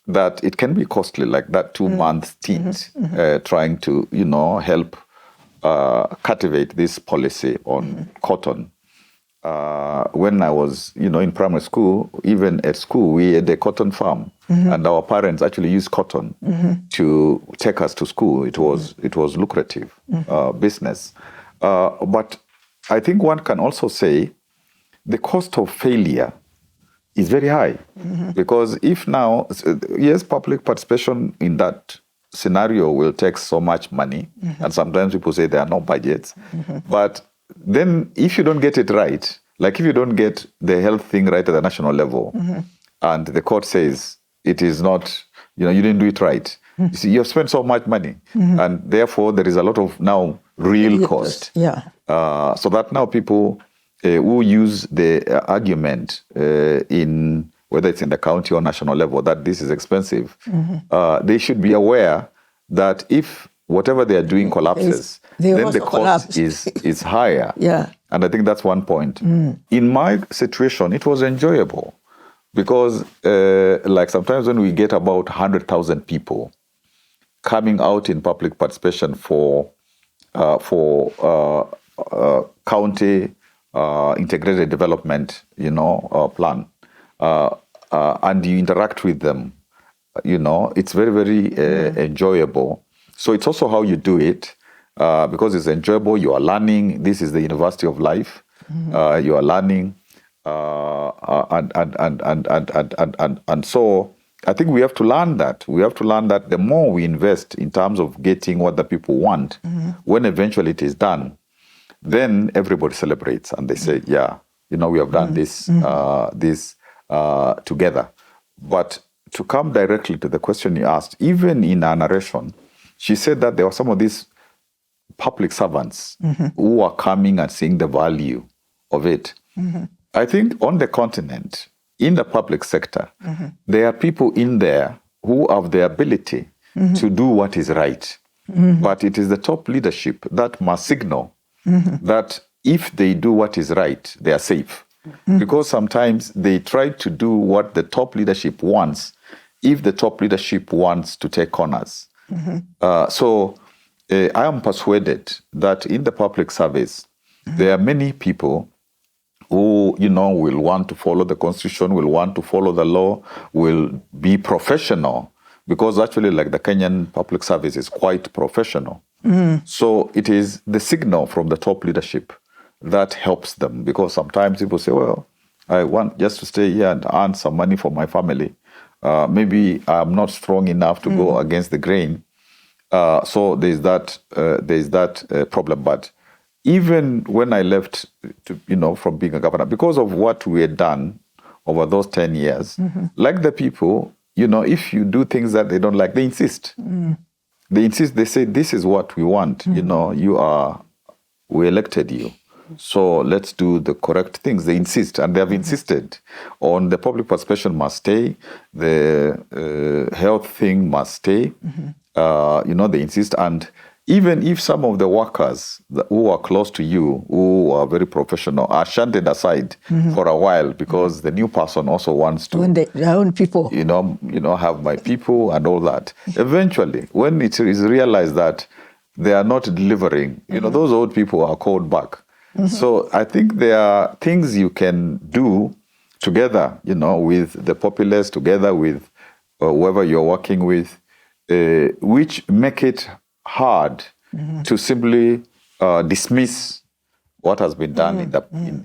that it can be costly, like that 2-month stint, trying to, help cultivate this policy on cotton. When I was, in primary school, even at school, we had a cotton farm, and our parents actually used cotton to take us to school. It was lucrative business. But I think one can also say the cost of failure is very high, because if now, yes, public participation in that scenario will take so much money, and sometimes people say there are no budgets, but then if you don't get it right, like if you don't get the health thing right at the national level, and the court says it is not, you didn't do it right, you see, you have spent so much money, and therefore there is a lot of now real cost. So that now people who use the argument in whether it's in the county or national level that this is expensive, they should be aware that if whatever they are doing collapses, then the cost is higher. And I think that's one point. In my situation, it was enjoyable because like sometimes when we get about 100,000 people coming out in public participation for county integrated development, plan, and you interact with them, it's very, very enjoyable. So it's also how you do it, because it's enjoyable. You are learning. This is the university of life. You are learning, and so I think we have to learn that. We have to learn that the more we invest in terms of getting what the people want, when eventually it is done, then everybody celebrates and they say, yeah, we have done this together. But to come directly to the question you asked, even in our narration, she said that there were some of these public servants who are coming and seeing the value of it. I think on the continent, in the public sector, there are people in there who have the ability to do what is right. But it is the top leadership that must signal that if they do what is right, they are safe. Because sometimes they try to do what the top leadership wants if the top leadership wants to take corners. So I am persuaded that in the public service, there are many people who, will want to follow the Constitution, will want to follow the law, will be professional, because actually, like the Kenyan public service is quite professional. So it is the signal from the top leadership that helps them, because sometimes people say, well, I want just to stay here and earn some money for my family. Maybe I'm not strong enough to go against the grain. So there's that problem. But even when I left, from being a governor, because of what we had done over those 10 years, like the people, if you do things that they don't like, they insist. They insist. They say, "This is what we want. We elected you, so let's do the correct things." They insist, and they have insisted on the public participation must stay, the health thing must stay. They insist, and even if some of the workers who are close to you, who are very professional, are shunted aside for a while because the new person also wants to, when their own people, have my people and all that. Eventually, when it is realized that they are not delivering, those old people are called back. So I think there are things you can do together, with the populace, together with whoever you're working with, which make it hard to simply dismiss what has been done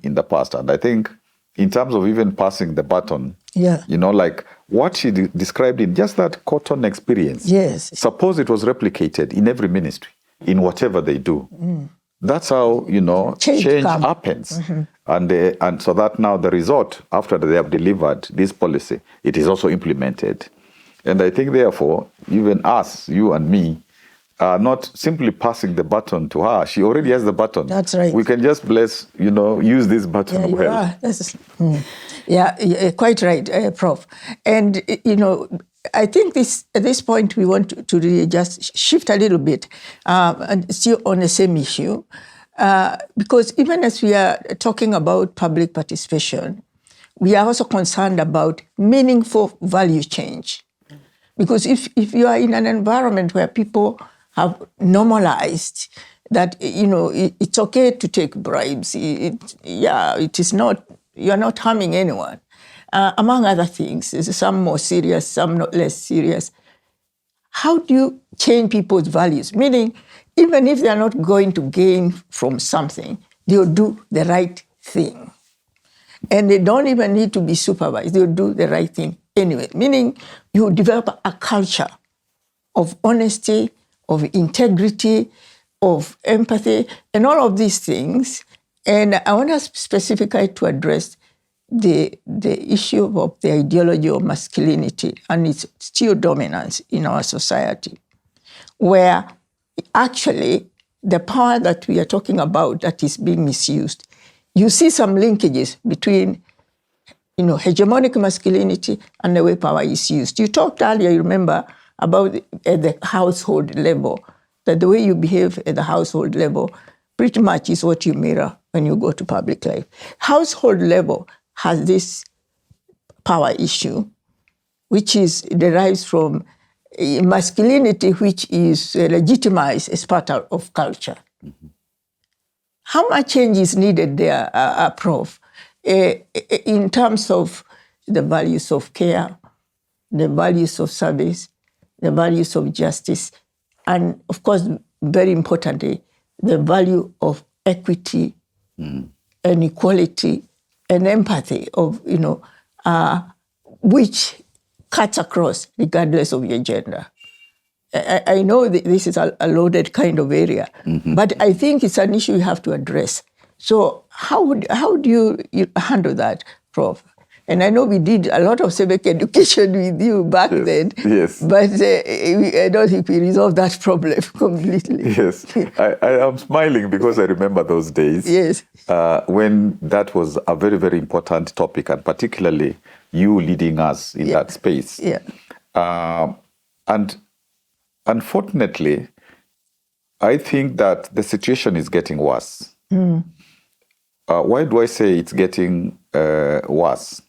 in the past. And I think in terms of even passing the baton, like what she described in just that cotton experience, suppose it was replicated in every ministry, in whatever they do. That's how, change happens. And so that now the result, after they have delivered this policy, it is also implemented. And I think, therefore, even us, you and me, are not simply passing the baton to her. She already has the baton. That's right. We can just use this baton well. Quite right, Prof. And, I think at this point we want to really just shift a little bit and still on the same issue. Because even as we are talking about public participation, we are also concerned about meaningful value change. Because if you are in an environment where people have normalized that, it's okay to take bribes, it is not, you're not harming anyone. Among other things, some more serious, some not less serious. How do you change people's values? Meaning, even if they're not going to gain from something, they'll do the right thing. And they don't even need to be supervised. They'll do the right thing anyway. Meaning, you develop a culture of honesty, of integrity, of empathy, and all of these things. And I want us specifically to address the issue of the ideology of masculinity and its still dominance in our society, where actually the power that we are talking about that is being misused, you see some linkages between hegemonic masculinity and the way power is used. You talked earlier, you remember, about at the household level, that the way you behave at the household level pretty much is what you mirror when you go to public life. Household level has this power issue, which derives from masculinity, which is legitimized as part of culture. How much change is needed there, Prof, in terms of the values of care, the values of service, the values of justice, and of course, very importantly, the value of equity and equality and empathy of, which cuts across regardless of your gender. I know this is a loaded kind of area, but I think it's an issue you have to address. So how do you handle that, Prof? And I know we did a lot of civic education with you back then, yes. But I don't think we resolved that problem completely. Yes, I am smiling because I remember those days. Yes. When that was a very, very important topic, and particularly you leading us in that space. Yeah. And unfortunately, I think that the situation is getting worse. Why do I say it's getting worse?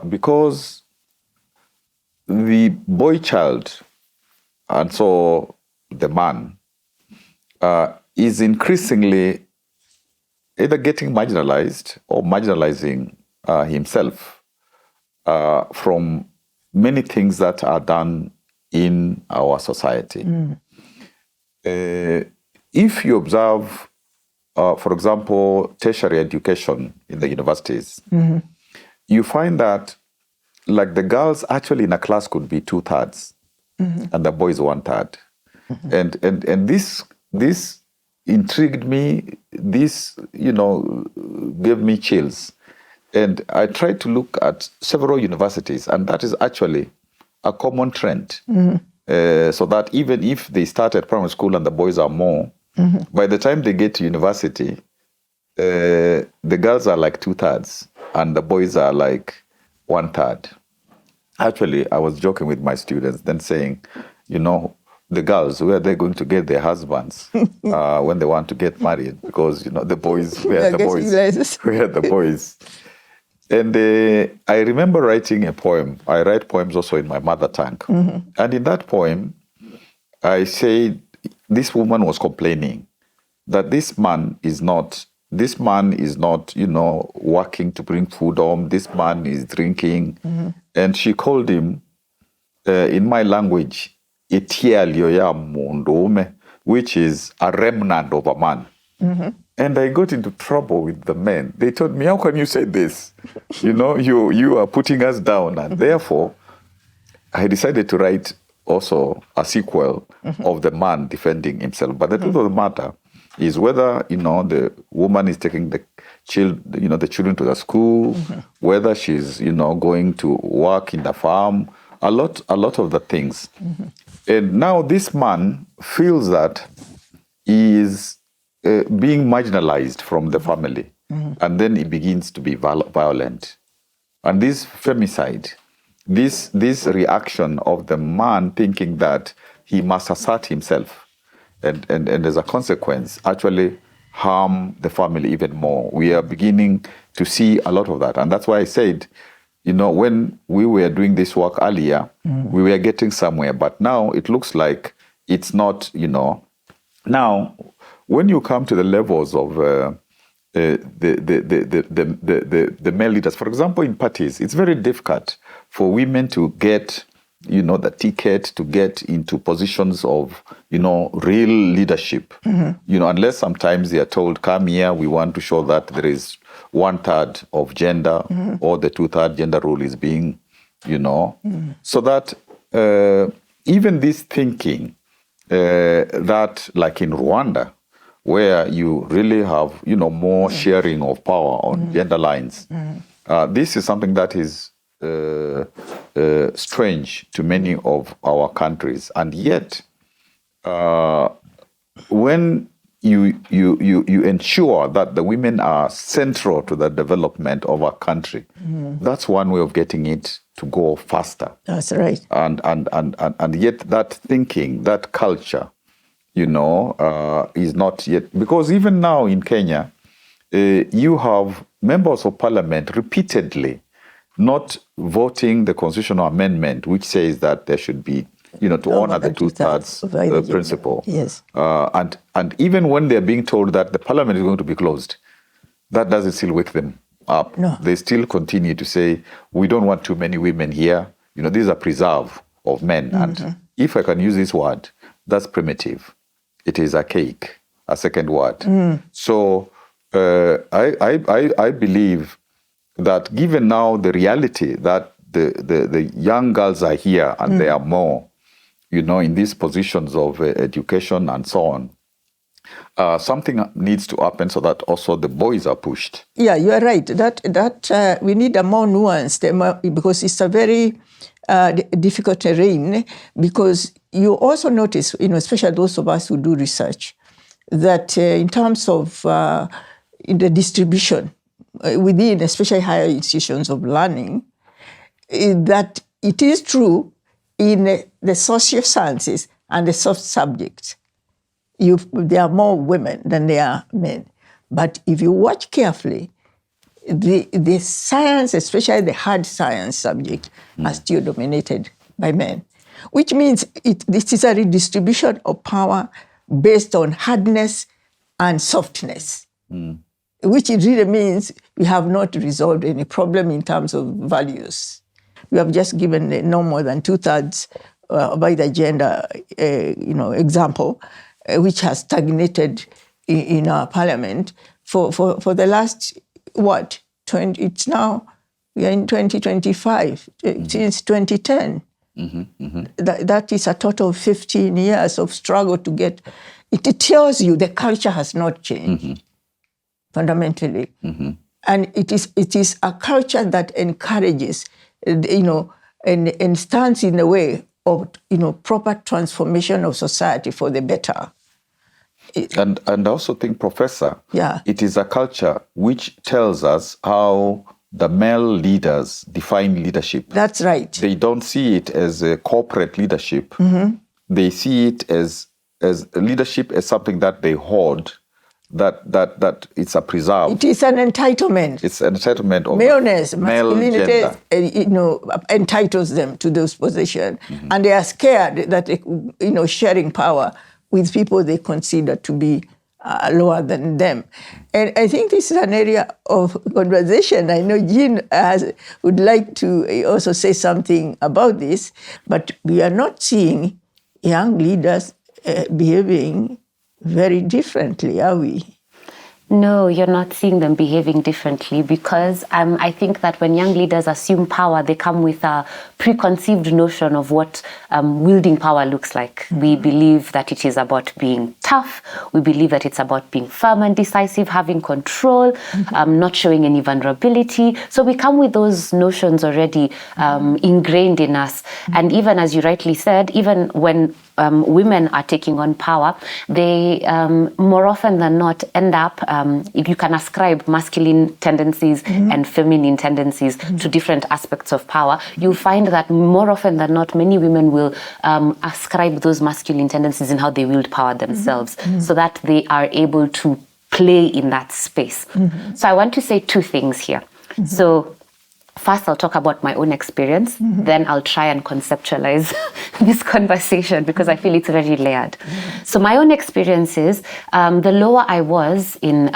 Because the boy child, and so the man, is increasingly either getting marginalized or marginalizing himself from many things that are done in our society. If you observe, for example, tertiary education in the universities, you find that like the girls actually in a class could be 2/3 and the boys 1/3. And this intrigued me, this, gave me chills. And I tried to look at several universities, and that is actually a common trend. So that even if they start at primary school and the boys are more, by the time they get to university, the girls are like 2/3 and the boys are like 1/3. Actually, I was joking with my students then saying, the girls, where are they going to get their husbands when they want to get married? Because, the boys, where are the boys? Where are the boys? And I remember writing a poem. I write poems also in my mother tongue. And in that poem, I said, this woman was complaining that this man is not, working to bring food home. This man is drinking. And she called him, in my language, which is a remnant of a man. And I got into trouble with the men. They told me, how can you say this? You are putting us down. And therefore, I decided to write also a sequel of the man defending himself. But the truth of the matter is whether, the woman is taking the children to the school, whether she's, going to work in the farm, a lot of the things. And now this man feels that he is being marginalized from the family. And then he begins to be violent. And this femicide, this reaction of the man thinking that he must assert himself, and as a consequence, actually harm the family even more. We are beginning to see a lot of that. And that's why I said, when we were doing this work earlier, we were getting somewhere. But now it looks like it's not, Now, when you come to the levels of the male leaders, for example, in parties, it's very difficult for women to get, the ticket to get into positions of, real leadership. Unless sometimes they are told, come here, we want to show that there is 1/3 of gender, or the 2/3 gender rule is being, so that even this thinking that, like in Rwanda, where you really have, more sharing of power on gender lines. This is something that is strange to many of our countries. And yet, when you ensure that the women are central to the development of our country, that's one way of getting it to go faster. That's right. And yet that thinking, that culture, is not yet, because even now in Kenya, you have members of parliament repeatedly not voting the constitutional amendment, which says that there should be, to honor the 2/3 principle. Yes. And even when they're being told that the parliament is going to be closed, that doesn't still wake them up. No. They still continue to say, we don't want too many women here. This is a preserve of men. And if I can use this word, that's primitive. It is archaic, a second word. So I believe that given now the reality that the young girls are here and they are more, in these positions of education and so on, something needs to happen so that also the boys are pushed. Yeah, you are right. That we need a more nuanced, because it's a very difficult terrain, because you also notice, especially those of us who do research, that in terms of the distribution within, especially higher institutions of learning, that it is true in the social sciences and the soft subjects. There are more women than there are men. But if you watch carefully, the science, especially the hard science subject, are still dominated by men, which means this is a redistribution of power based on hardness and softness, which it really means we have not resolved any problem in terms of values. We have just given no more than 2/3 by the gender, example, which has stagnated in our parliament for the last, it's now, we are in 2025, since 2010. That is a total of 15 years of struggle to get, it tells you the culture has not changed, fundamentally. And it is a culture that encourages, and stands in the way of, proper transformation of society for the better. And I also think, Professor, yeah, it is a culture which tells us how the male leaders define leadership. That's right. They don't see it as a corporate leadership. They see it as leadership as something that they hoard, that it's a preserve. It is an entitlement. It's an entitlement of maleness, masculinity, gender. Entitles them to those positions. And they are scared that, sharing power with people they consider to be lower than them. And I think this is an area of conversation. I know Jean would like to also say something about this, but we are not seeing young leaders behaving very differently, are we? No, you're not seeing them behaving differently, because I think that when young leaders assume power, they come with a preconceived notion of what wielding power looks like. We believe that it is about being tough. We believe that it's about being firm and decisive, having control, not showing any vulnerability. So we come with those notions already ingrained in us. And even as you rightly said, even when women are taking on power, they more often than not end up, if you can ascribe masculine tendencies and feminine tendencies to different aspects of power, you'll find that more often than not, many women will ascribe those masculine tendencies in how they wield power themselves, so that they are able to play in that space. So I want to say two things here. So first, I'll talk about my own experience. Then I'll try and conceptualize this conversation, because I feel it's very layered. So my own experience is, the lower I was in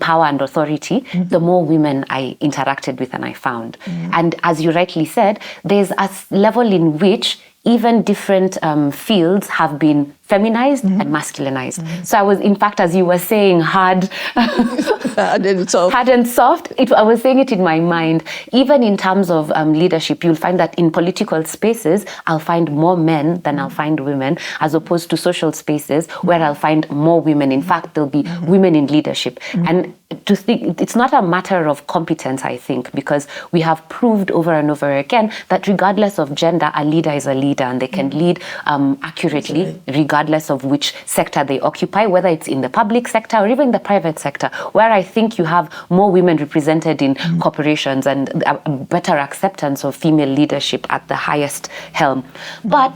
power and authority, the more women I interacted with and I found. And as you rightly said, there's a level in which even different fields have been feminized and masculinized. So I was, in fact, as you were saying, hard and soft. I was saying it in my mind. Even in terms of leadership, you'll find that in political spaces, I'll find more men than I'll find women, as opposed to social spaces where I'll find more women. In fact, there'll be women in leadership. And to think, it's not a matter of competence, I think, because we have proved over and over again that regardless of gender, a leader is a leader, and they can lead accurately, regardless of which sector they occupy, whether it's in the public sector or even the private sector, where I think you have more women represented in corporations and a better acceptance of female leadership at the highest helm. But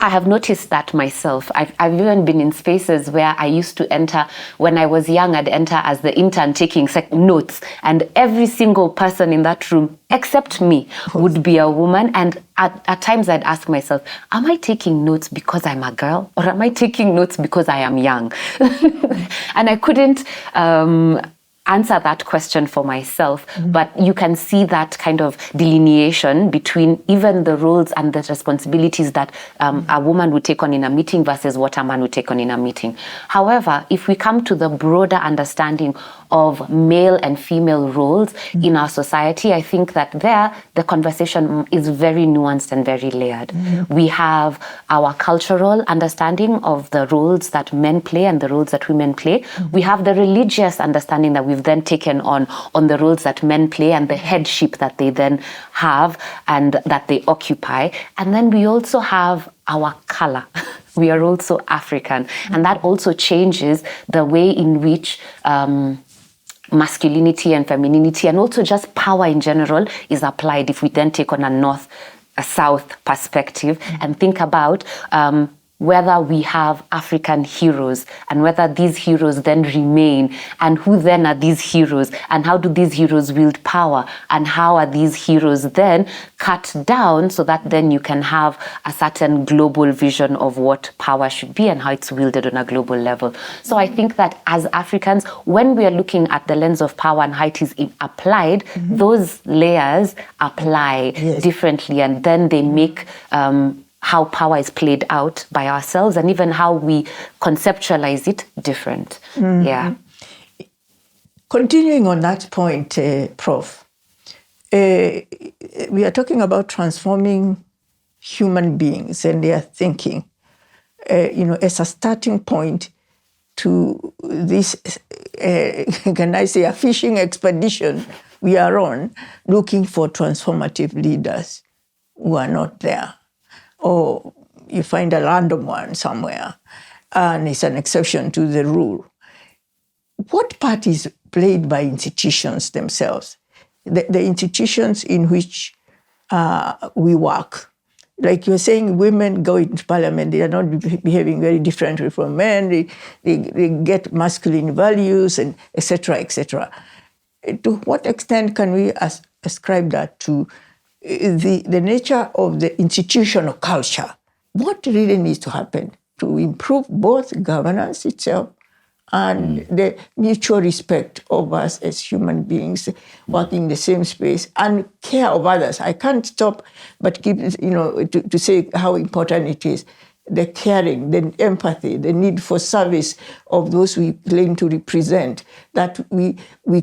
I have noticed that myself. I've even been in spaces where I used to enter, when I was young, I'd enter as the intern taking notes, and every single person in that room, except me, would be a woman. And at times I'd ask myself, am I taking notes because I'm a girl, or am I taking notes because I am young? And I couldn't answer that question for myself, but you can see that kind of delineation between even the roles and the responsibilities that a woman would take on in a meeting versus what a man would take on in a meeting. However, if we come to the broader understanding of male and female roles in our society, I think that there the conversation is very nuanced and very layered. We have our cultural understanding of the roles that men play and the roles that women play. We have the religious understanding that we've then taken on the roles that men play and the headship that they then have and that they occupy. And then we also have our color. We are also African. And that also changes the way in which masculinity and femininity and also just power in general is applied if we then take on a south perspective and think about whether we have African heroes and whether these heroes then remain and who then are these heroes and how do these heroes wield power and how are these heroes then cut down so that then you can have a certain global vision of what power should be and how it's wielded on a global level. So I think that as Africans, when we are looking at the lens of power and how it is applied, those layers apply differently and then they make how power is played out by ourselves and even how we conceptualize it different. Yeah. Continuing on that point, Prof, we are talking about transforming human beings and their thinking, as a starting point to this, can I say, a fishing expedition we are on, looking for transformative leaders who are not there. Or you find a random one somewhere, and it's an exception to the rule. What part is played by institutions themselves? The institutions in which we work. Like you're saying, women go into parliament, they are not behaving very differently from men, they get masculine values, and et cetera, et cetera. To what extent can we ascribe that to the nature of the institutional culture? What really needs to happen to improve both governance itself and the mutual respect of us as human beings working in the same space and care of others? I can't stop but keep, to say how important it is. The caring, the empathy, the need for service of those we claim to represent, that we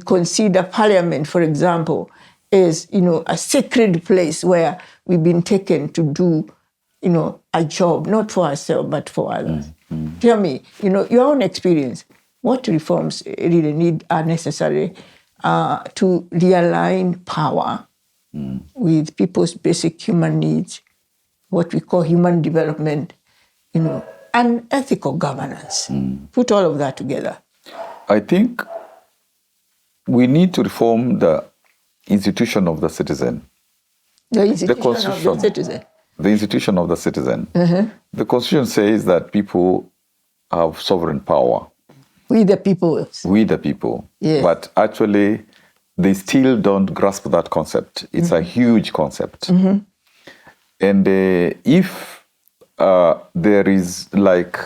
consider parliament, for example, is, a sacred place where we've been taken to do, a job, not for ourselves, but for others. Tell me, your own experience, what reforms really are necessary to realign power with people's basic human needs, what we call human development, and ethical governance. Put all of that together. I think we need to reform the institution of the citizen. The institution of the citizen. The institution of the citizen. The Constitution says that people have sovereign power. We the people. We the people. Yes. But actually, they still don't grasp that concept. It's a huge concept. And if there is like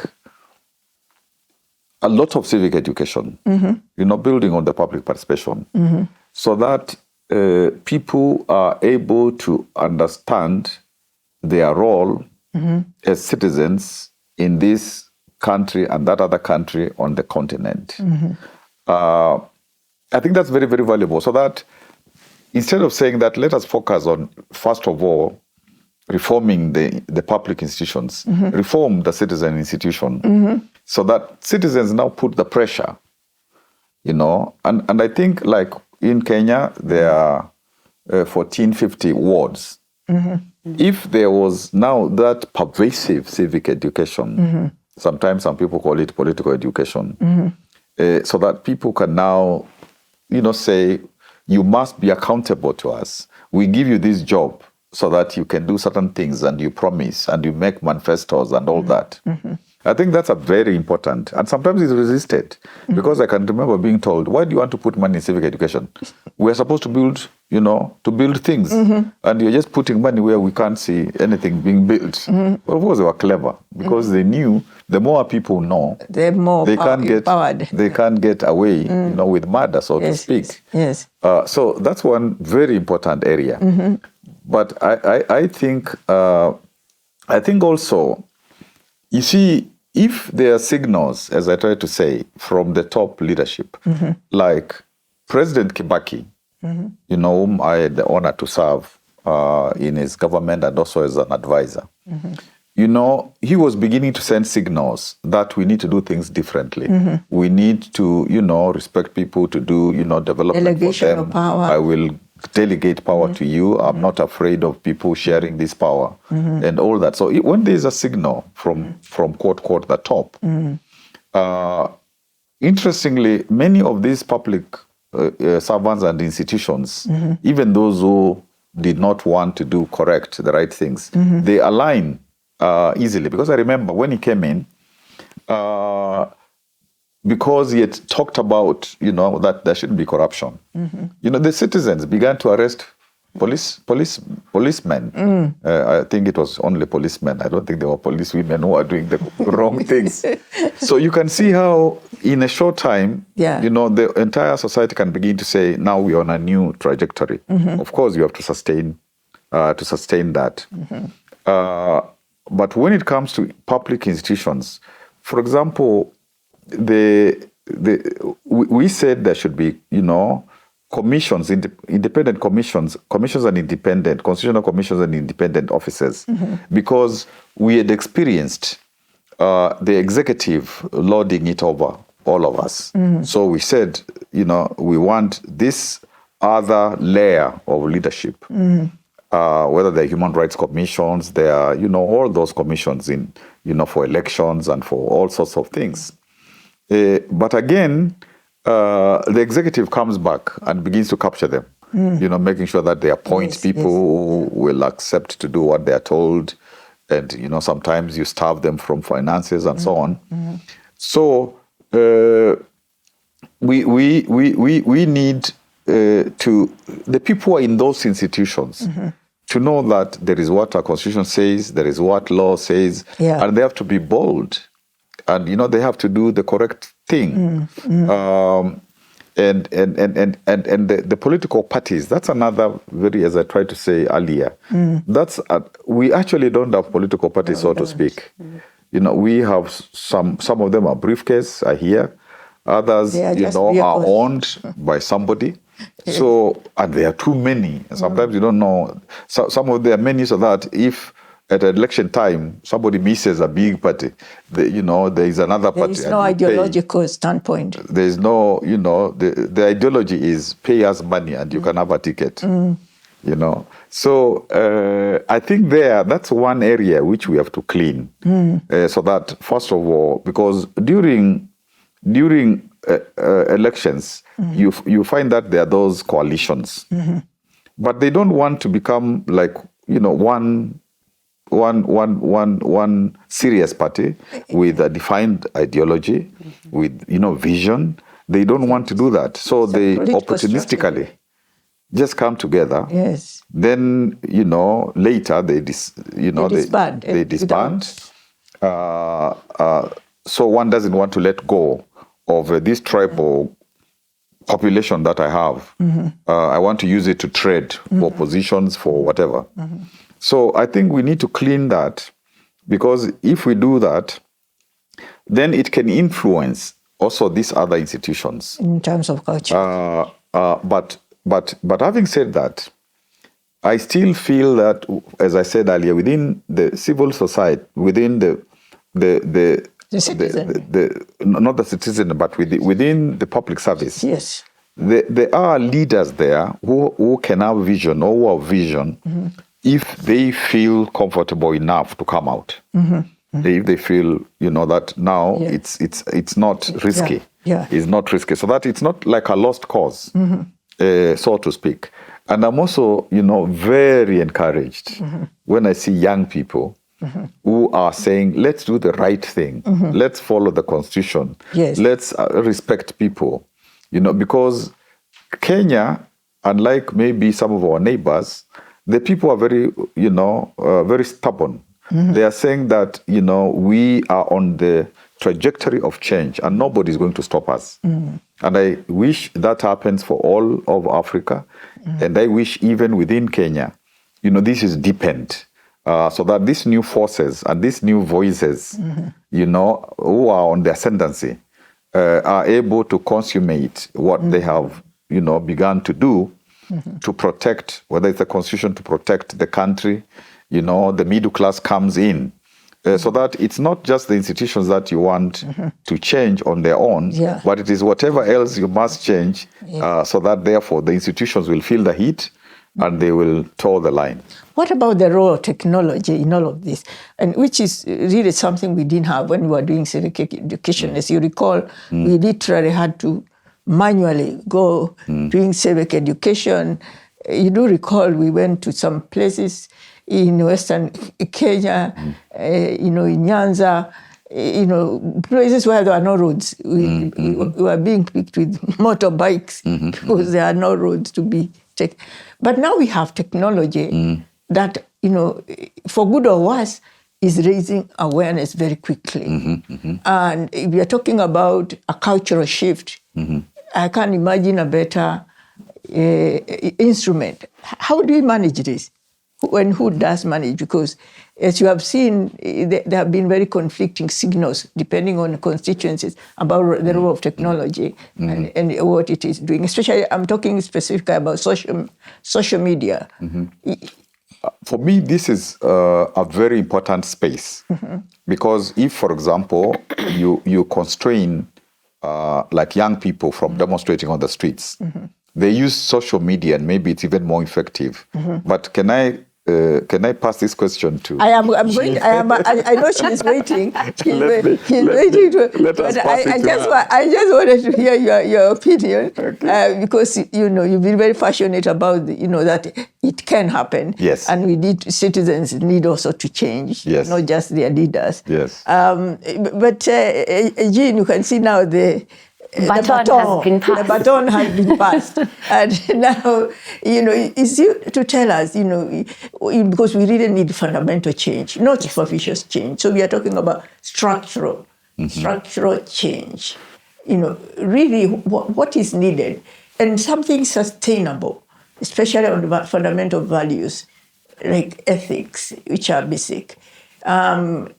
a lot of civic education, building on the public participation, so that people are able to understand their role as citizens in this country and that other country on the continent. I think that's very, very valuable. So that instead of saying that, let us focus on, first of all, reforming the public institutions, reform the citizen institution, so that citizens now put the pressure, and I think like in Kenya, there are 1450 wards. If there was now that pervasive civic education, sometimes some people call it political education, so that people can now, say, you must be accountable to us. We give you this job so that you can do certain things and you promise and you make manifestos and all that. I think that's a very important, and sometimes it's resisted because I can remember being told, why do you want to put money in civic education? We're supposed to build to build things. And you're just putting money where we can't see anything being built. But of course, they were clever because they knew the more people know, they're more empowered. They can't get away, with murder, so to speak. Yes. So that's one very important area. But I think also, you see, if there are signals, as I try to say, from the top leadership, like President Kibaki, whom I had the honor to serve in his government and also as an advisor, he was beginning to send signals that we need to do things differently. We need to, respect people, to do, development Delegation for them. of power. I will delegate power to you. I'm not afraid of people sharing this power and all that. So when there's a signal from quote, the top, interestingly, many of these public servants and institutions, even those who did not want to do the right things, they align easily. Because I remember when he came in, because he had talked about, that there shouldn't be corruption. The citizens began to arrest policemen. I think it was only policemen. I don't think there were policewomen who are doing the wrong things. So you can see how in a short time, the entire society can begin to say, now we're on a new trajectory. Of course, you have to sustain that. But when it comes to public institutions, for example, we said there should be, commissions, independent commissions and independent, constitutional commissions and independent officers, because we had experienced the executive lording it over all of us. So we said, we want this other layer of leadership, whether they're human rights commissions, they are, all those commissions in, for elections and for all sorts of things. But again, the executive comes back and begins to capture them, making sure that they appoint people who will accept to do what they are told. And, sometimes you starve them from finances and so on. So we need the people in those institutions to know that there is what our constitution says, there is what law says, and they have to be bold. And, they have to do the correct thing. And the political parties, that's another as I tried to say earlier, we actually don't have political parties, so to speak. We have some of them are briefcase, I hear. Others, are owned by somebody. So, and there are too many. Sometimes you don't know. So, some of them are many, so that if at election time somebody misses a big party, there is another party. There is no ideological standpoint. There is no, the ideology is pay us money and you can have a ticket. So I think that's one area which we have to clean. So that, first of all, because during elections, you find that there are those coalitions, but they don't want to become like one serious party with a defined ideology, with vision. They don't want to do that, so they opportunistically just come together. Yes. Then later they disband. They disband. So one doesn't want to let go of this tribal population that I have. I want to use it to trade for positions, for whatever. So I think we need to clean that, because if we do that, then it can influence also these other institutions in terms of culture. But having said that, I still feel that, as I said earlier, within the civil society, within the citizen, not the citizen, but within the public service, yes, there are leaders there who can have vision, or who have vision, if they feel comfortable enough to come out. If they feel, that now it's not risky. It's not risky. So that it's not like a lost cause, so to speak. And I'm also, very encouraged when I see young people who are saying, let's do the right thing. Let's follow the constitution. Let's respect people. Because Kenya, unlike maybe some of our neighbors, the people are very, very stubborn. They are saying that, we are on the trajectory of change and nobody's going to stop us. And I wish that happens for all of Africa. And I wish even within Kenya, this is deepened. So that these new forces and these new voices, who are on the ascendancy, are able to consummate what they have, begun to do to protect, whether it's the constitution, to protect the country, the middle class comes in. So that it's not just the institutions that you want to change on their own, but it is whatever else you must change, so that therefore the institutions will feel the heat and they will toe the line. What about the role of technology in all of this? And which is really something we didn't have when we were doing civic education. As you recall, we literally had to manually go doing civic education. You do recall we went to some places in Western Kenya, in Nyanza, places where there are no roads. We were being picked with motorbikes because there are no roads to be taken. But now we have technology that, for good or worse, is raising awareness very quickly. And if we are talking about a cultural shift, I can't imagine a better instrument. How do we manage this? And who does manage? Because as you have seen, there have been very conflicting signals depending on constituencies about the role of technology and what it is doing. Especially, I'm talking specifically about social media. For me, this is a very important space because if, for example, you constrain like young people from demonstrating on the streets, they use social media and maybe it's even more effective. But can I pass this question to? I know she's waiting. She's waiting. Let us pass it to her. I just wanted to hear your opinion because you've been very passionate about that it can happen. Yes. And citizens need also to change. Yes. Not just their leaders. Yes. But Jean, you can see now the baton has been passed. And now, is you to tell us, because we really need fundamental change, not superficial change. So we are talking about structural change. Really what is needed and something sustainable, especially on the fundamental values like ethics, which are basic. And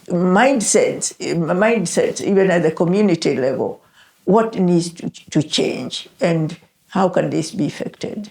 mindsets, even at the community level. What needs to change and how can this be affected?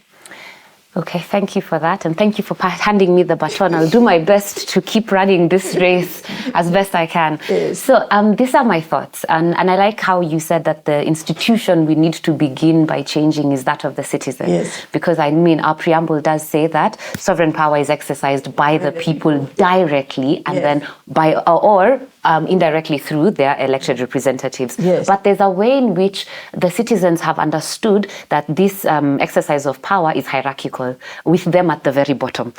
Okay, thank you for that. And thank you for handing me the baton. I'll do my best to keep running this race as best I can. Yes. So these are my thoughts. And I like how you said that the institution we need to begin by changing is that of the citizen. Yes. Because our preamble does say that sovereign power is exercised by the people directly and then by or indirectly through their elected representatives. Yes. But there's a way in which the citizens have understood that this exercise of power is hierarchical, with them at the very bottom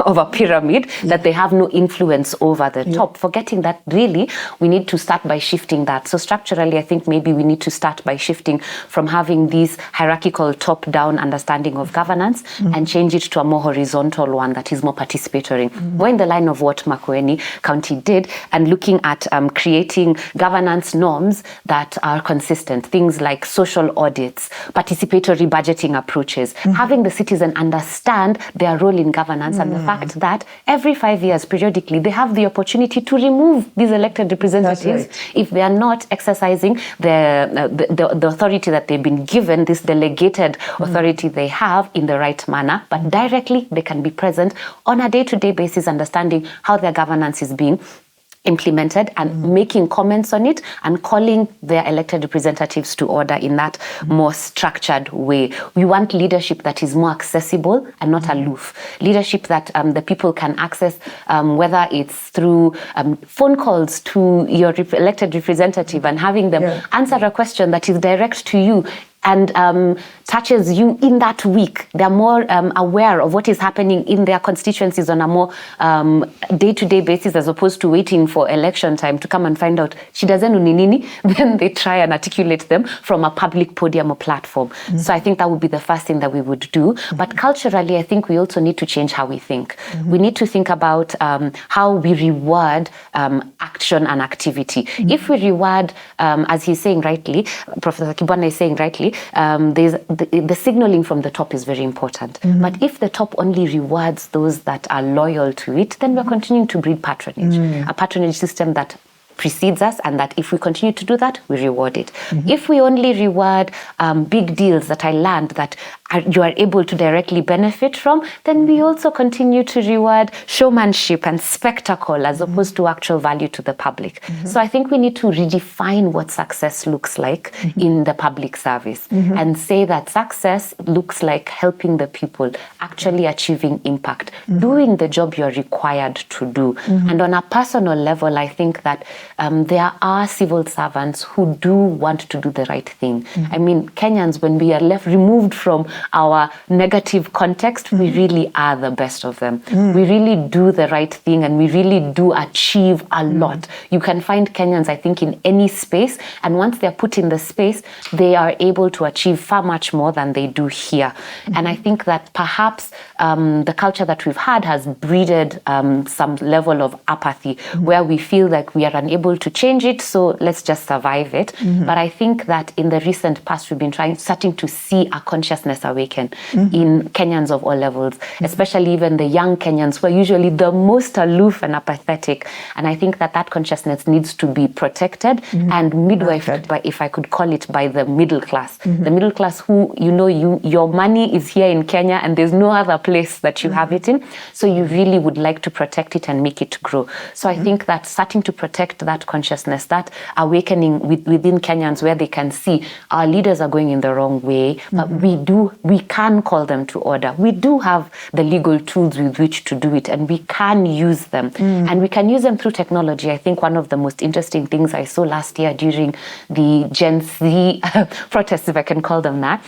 of a pyramid, that they have no influence over the top, forgetting that really we need to start by shifting that. So structurally, I think maybe we need to start by shifting from having this hierarchical top-down understanding of governance and change it to a more horizontal one that is more participatory. We're in the line of what Makueni County did and looking at creating governance norms that are consistent, things like social audits, participatory budgeting approaches, having the citizen understand their role in governance and the fact that every 5 years, periodically, they have the opportunity to remove these elected representatives if they are not exercising the authority that they've been given, this delegated authority they have in the right manner, but directly they can be present on a day-to-day basis, understanding how their governance is being implemented and making comments on it and calling their elected representatives to order in that more structured way. We want leadership that is more accessible and not aloof. Leadership that the people can access, whether it's through phone calls to your elected representative and having them answer a question that is direct to you and touches you in that week. They're more aware of what is happening in their constituencies on a more day-to-day basis, as opposed to waiting for election time to come and find out shida zenu ni nini. Then they try and articulate them from a public podium or platform. So I think that would be the first thing that we would do. But culturally, I think we also need to change how we think. We need to think about how we reward action and activity. If we reward, as he's saying rightly, Professor Kibwana is saying rightly, the signaling from the top is very important. But if the top only rewards those that are loyal to it, then we're continuing to breed patronage. A patronage system that precedes us, and that if we continue to do that, we reward it. If we only reward big deals that I land that you are able to directly benefit from, then we also continue to reward showmanship and spectacle as opposed to actual value to the public. So I think we need to redefine what success looks like in the public service and say that success looks like helping the people, actually achieving impact, doing the job you're required to do. And on a personal level, I think that there are civil servants who do want to do the right thing. I mean, Kenyans, when we are removed from our negative context, we really are the best of them. We really do the right thing, and we really do achieve a lot. You can find Kenyans, I think, in any space, and once they're put in the space, they are able to achieve far much more than they do here. And I think that perhaps the culture that we've had has breeded some level of apathy, where we feel like we are unable to change it, so let's just survive it. But I think that in the recent past, we've been starting to see a consciousness awaken in Kenyans of all levels, especially even the young Kenyans, who are usually the most aloof and apathetic. And I think that consciousness needs to be protected and midwifed, by, if I could call it, by the middle class. The middle class who, your money is here in Kenya and there's no other place that you have it in. So you really would like to protect it and make it grow. So I think that starting to protect that consciousness, that awakening within Kenyans, where they can see our leaders are going in the wrong way, but we can call them to order. We do have the legal tools with which to do it, and we can use them. And we can use them through technology. I think one of the most interesting things I saw last year during the Gen Z protests, if I can call them that,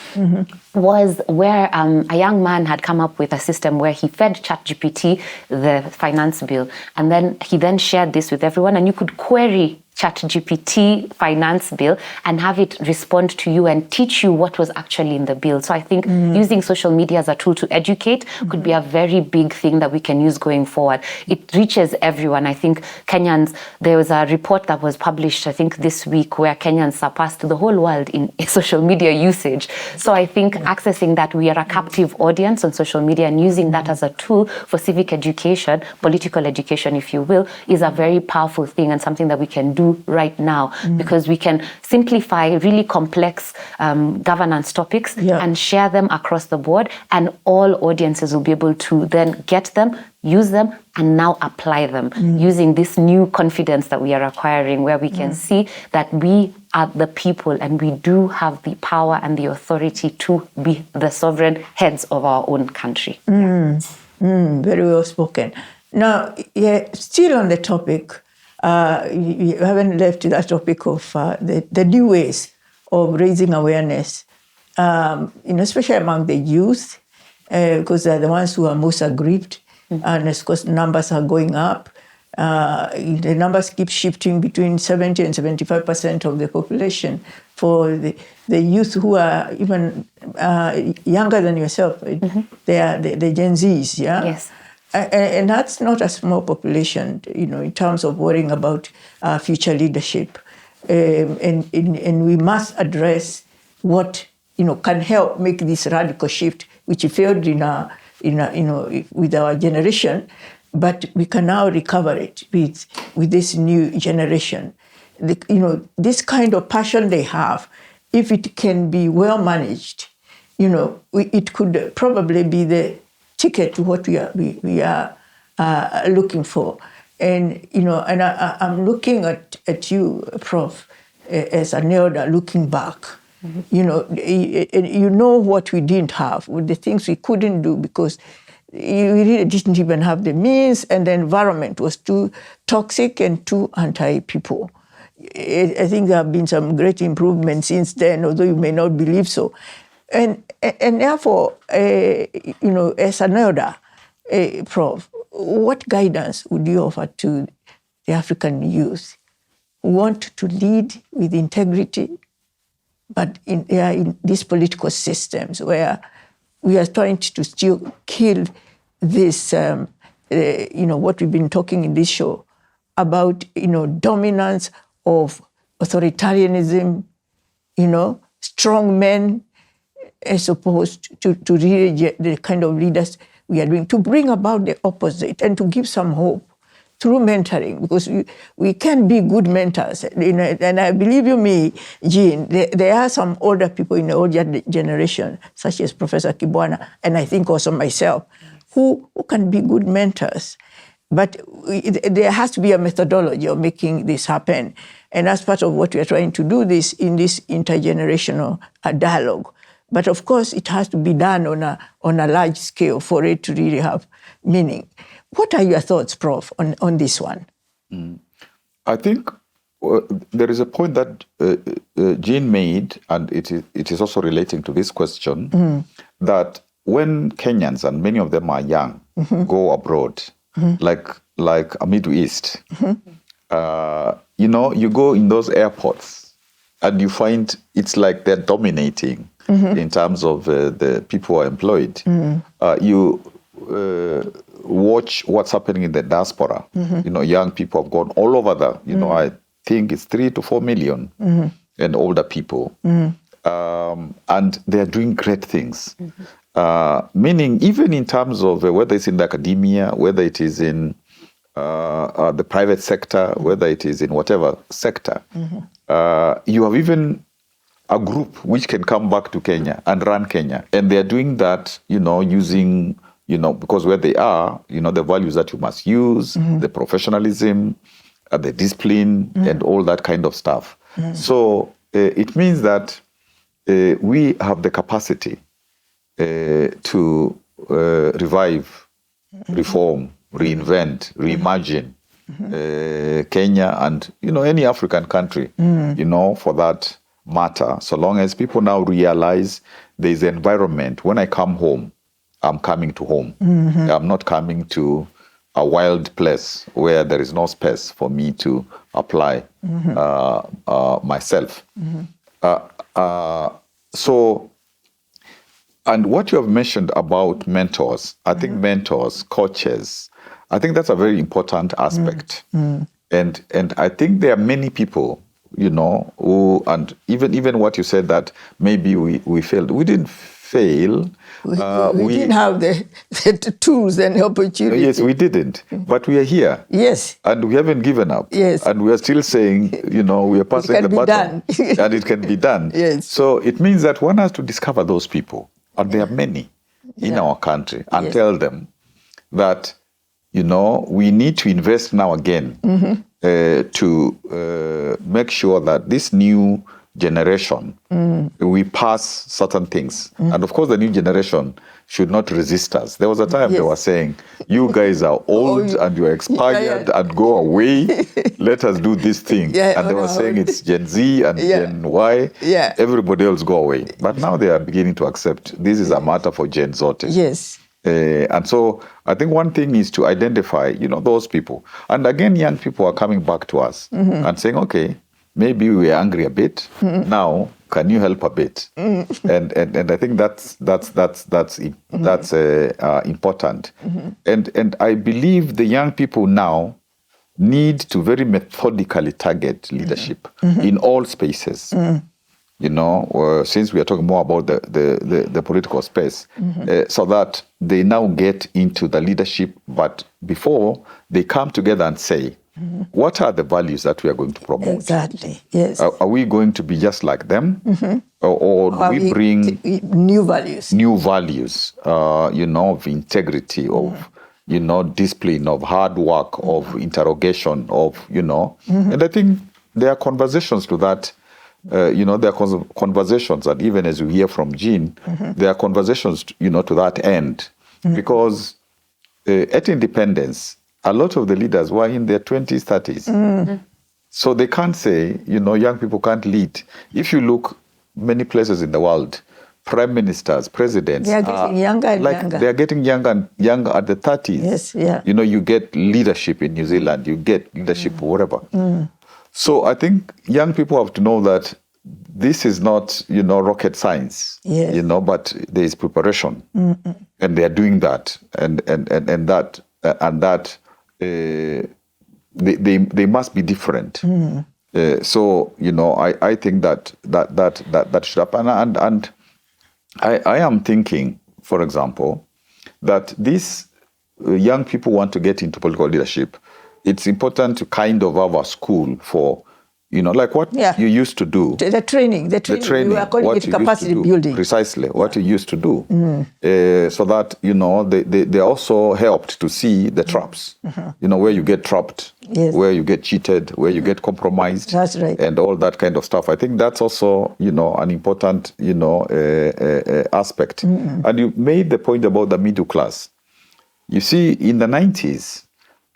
was where a young man had come up with a system where he fed ChatGPT the finance bill, and then he shared this with everyone, and you could query ChatGPT finance bill and have it respond to you and teach you what was actually in the bill. So I think using social media as a tool to educate could be a very big thing that we can use going forward. It reaches everyone. I think Kenyans, there was a report that was published, I think this week, where Kenyans surpassed the whole world in social media usage. So I think accessing that, we are a captive audience on social media, and using that as a tool for civic education, political education, if you will, is a very powerful thing, and something that we can do right now, because we can simplify really complex governance topics and share them across the board, and all audiences will be able to then get them, use them, and now apply them using this new confidence that we are acquiring, where we can see that we are the people and we do have the power and the authority to be the sovereign heads of our own country. Very well spoken. Now, still on the topic, you haven't left that topic of the new ways of raising awareness, especially among the youth, because they're the ones who are most aggrieved. And of course, numbers are going up. The numbers keep shifting between 70 and 75% of the population for the youth who are even younger than yourself. They are the Gen Zs, Yes. And that's not a small population, in terms of worrying about future leadership. And we must address what, can help make this radical shift, which failed with our generation, but we can now recover it with this new generation. This kind of passion they have, if it can be well managed, it could probably be the ticket to what we are looking for. And and I'm looking at you, Prof, as an elder looking back. What we didn't have, with the things we couldn't do, because we really didn't even have the means, and the environment was too toxic and too anti-people. I think there have been some great improvements since then, although you may not believe so. And therefore, as an elder, Prof, what guidance would you offer to the African youth who want to lead with integrity, but in these political systems where we are trying to still kill this, what we've been talking in this show about, dominance of authoritarianism, strong men, as opposed to really the kind of leaders we are doing, to bring about the opposite and to give some hope through mentoring, because we can be good mentors. And I believe you me, Jean, there are some older people in the older generation, such as Professor Kibwana, and I think also myself, who can be good mentors. But there has to be a methodology of making this happen. And that's part of what we are trying to do in this intergenerational dialogue. But of course, it has to be done on a large scale for it to really have meaning. What are your thoughts, Prof, on this one? I think there is a point that Jean made, and it is also relating to this question, that when Kenyans, and many of them are young, go abroad, like a Middle East, you go in those airports and you find it's like they're dominating in terms of the people who are employed. You watch what's happening in the diaspora. Young people have gone all over I think it's 3 to 4 million and older people. And they're doing great things. Meaning, even in terms of whether it's in the academia, whether it is in the private sector, whether it is in whatever sector, you have even a group which can come back to Kenya and run Kenya. And they're doing that, using, because where they are, the values that you must use, the professionalism, the discipline, and all that kind of stuff. So it means that we have the capacity to revive, reform, reinvent, reimagine Kenya and, any African country, for that matter, so long as people now realize there's an environment. When I come home, I'm coming to home. I'm not coming to a wild place where there is no space for me to apply myself. So, and what you have mentioned about mentors, I think mentors, coaches, I think that's a very important aspect. And I think there are many people, who, and even what you said that maybe we failed. We didn't fail. We didn't have the tools and opportunities. Yes, we didn't. But we are here. Yes. And we haven't given up. Yes. And we are still saying, we are passing the baton. And it can be done. Yes. So it means that one has to discover those people. And there are many in our country. And tell them that, we need to invest now again to make sure that this new generation, we pass certain things. And of course, the new generation should not resist us. There was a time they were saying, you guys are old and you're expired and go away. Let us do this thing. And they were saying it's Gen Z and Gen Y. Everybody else go away. But now they are beginning to accept this is a matter for Gen Z. Yes. And so I think one thing is to identify, those people. And again, young people are coming back to us and saying, okay, maybe we are angry a bit. Now, can you help a bit? And I think that's important. And I believe the young people now need to very methodically target leadership in all spaces. Since we are talking more about the political space, so that they now get into the leadership, but before they come together and say, what are the values that we are going to promote? Exactly, yes. Are we going to be just like them? Or do we bring new values? New values, of integrity, of, discipline, of hard work, of interrogation, of, And I think there are conversations to that. There are conversations, and even as you hear from Jean, there are conversations, to that end. Because at independence, a lot of the leaders were in their 20s, 30s. So they can't say, young people can't lead. If you look many places in the world, prime ministers, presidents. They are getting younger and younger. They are getting younger and younger at the 30s. Yes, yeah. You know, you get leadership in New Zealand, you get leadership wherever. So I think young people have to know that this is not, you know, rocket science, yes. you know, but there is preparation, and they are doing that, and that they must be different. So, you know, I think that should happen, and I am thinking, for example, that these young people want to get into political leadership. It's important to kind of have a school for, you know, like what you used to do. The training. We are calling it capacity building. Precisely, what you used to do. So that, you know, they also helped to see the traps, you know, where you get trapped, yes. where you get cheated, where you get compromised. That's right. And all that kind of stuff. I think that's also, you know, an important, you know, aspect. And you made the point about the middle class. You see, in the 90s,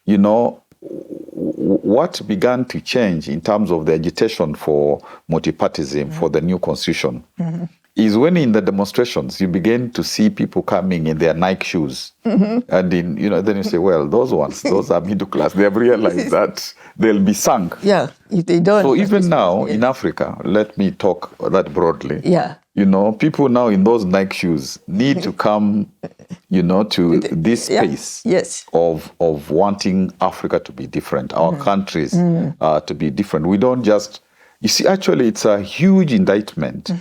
you know, what began to change in terms of the agitation for multipartyism, for the new constitution, is when in the demonstrations you begin to see people coming in their Nike shoes, and in, you know, then you say, well, those are middle class. They have realized that they'll be sunk. Yeah, if they don't. So even now in Africa, let me talk that broadly. Yeah. You know, people now in those Nike shoes need to come, you know, to this space yes. of wanting Africa to be different, our countries to be different. We don't just, you see, actually it's a huge indictment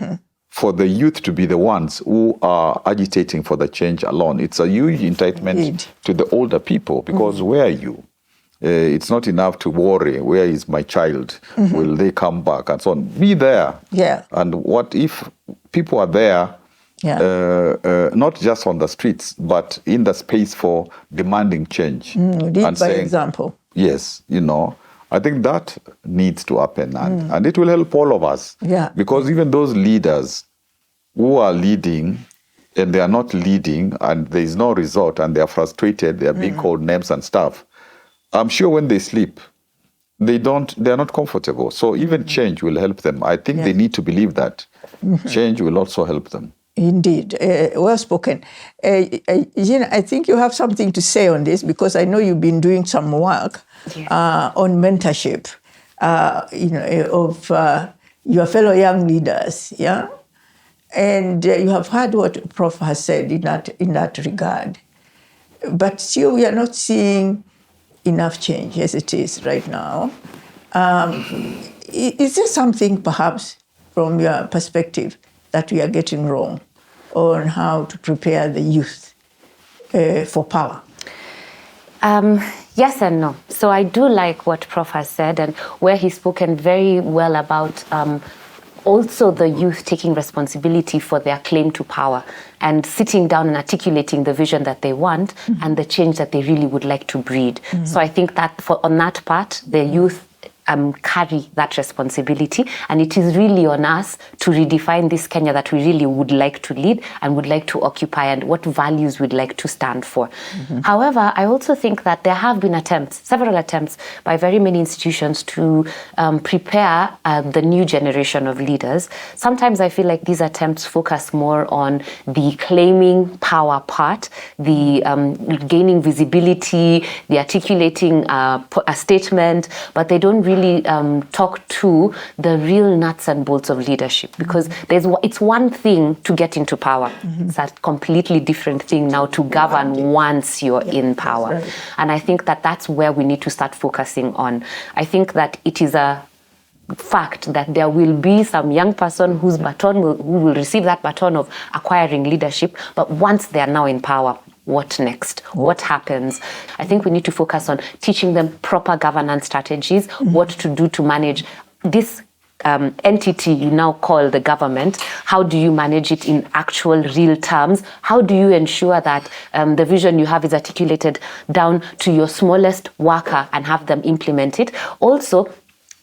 for the youth to be the ones who are agitating for the change alone. It's a huge indictment to the older people, because where are you? It's not enough to worry, where is my child? Will they come back? And so on. Be there. Yeah. And what if people are there, not just on the streets, but in the space for demanding change? Lead by example. Yes, you know, I think that needs to happen, and it will help all of us. Yeah. Because even those leaders who are leading and they are not leading and there is no result and they are frustrated, they are being called names and stuff, I'm sure when they sleep, they are not comfortable. So even change will help them. I think they need to believe that change will also help them. Indeed, well spoken. Jean, I think you have something to say on this, because I know you've been doing some work on mentorship, you know, of your fellow young leaders, yeah? And you have heard what Prof has said in that regard. But still, we are not seeing enough change as it is right now. Is there something, perhaps, from your perspective, that we are getting wrong on how to prepare the youth for power? Yes and no. So I do like what Prof has said, and where he's spoken very well about also the youth taking responsibility for their claim to power and sitting down and articulating the vision that they want and the change that they really would like to breed. So I think that on that part, the youth carry that responsibility, and it is really on us to redefine this Kenya that we really would like to lead and would like to occupy, and what values we'd like to stand for. However, I also think that there have been several attempts by very many institutions to prepare the new generation of leaders. Sometimes I feel like these attempts focus more on the claiming power part, the gaining visibility, the articulating a statement, but they don't really talk to the real nuts and bolts of leadership, because it's one thing to get into power. It's a completely different thing now to govern once you're in power. Right. And I think that that's where we need to start focusing on. I think that it is a fact that there will be some young person who will receive that baton of acquiring leadership, but once they are now in power, what next? What happens? I think we need to focus on teaching them proper governance strategies, what to do to manage this entity you now call the government. How do you manage it in actual real terms? How do you ensure that the vision you have is articulated down to your smallest worker and have them implement it? Also,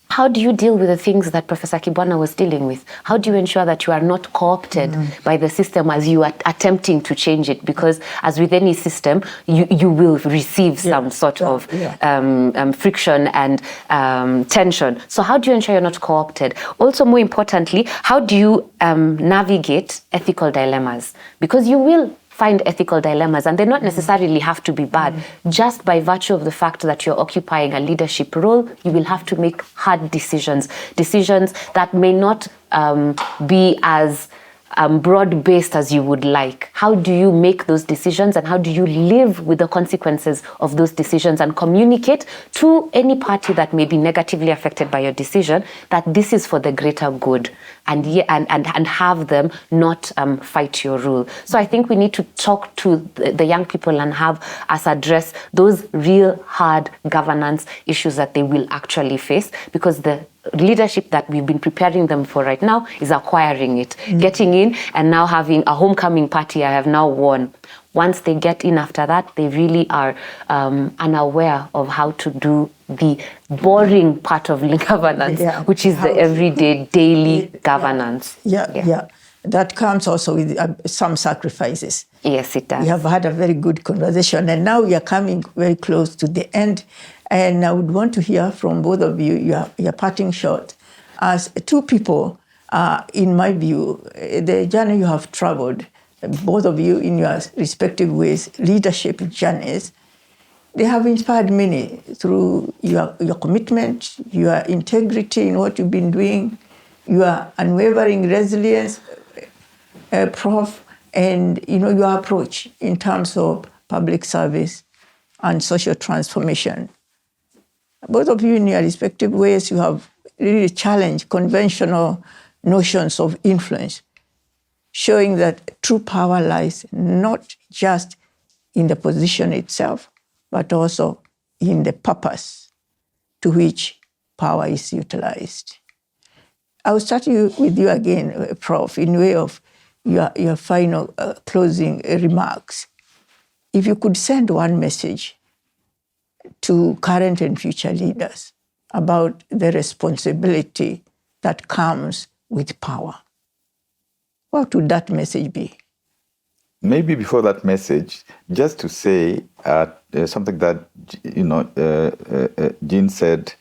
how do you deal with the things that Professor Kibwana was dealing with? How do you ensure that you are not co-opted by the system as you are attempting to change it? Because as with any system, you will receive some sort of friction and tension. So how do you ensure you're not co-opted? Also, more importantly, how do you navigate ethical dilemmas? Because you will find ethical dilemmas, and they not necessarily have to be bad. Just by virtue of the fact that you're occupying a leadership role, you will have to make hard decisions that may not be as broad-based as you would like. How do you make those decisions, and how do you live with the consequences of those decisions and communicate to any party that may be negatively affected by your decision that this is for the greater good, and have them not fight your rule? So I think we need to talk to the young people and have us address those real hard governance issues that they will actually face, because the leadership that we've been preparing them for right now is acquiring it, getting in, and now having a homecoming party. I have now won. Once they get in after that, they really are unaware of how to do the boring part of governance, which is the everyday, daily governance. That comes also with some sacrifices. Yes, it does. We have had a very good conversation, and now we are coming very close to the end. And I would want to hear from both of you, your parting shot. As two people, in my view, the journey you have traveled, both of you in your respective ways, leadership journeys, they have inspired many through your commitment, your integrity in what you've been doing, your unwavering resilience, Prof, and your approach in terms of public service and social transformation. Both of you in your respective ways, you have really challenged conventional notions of influence, showing that true power lies not just in the position itself, but also in the purpose to which power is utilized. I will start with you again, Prof, in way of your final closing remarks. If you could send one message to current and future leaders about the responsibility that comes with power, what would that message be? Maybe before that message, just to say something that Jean said.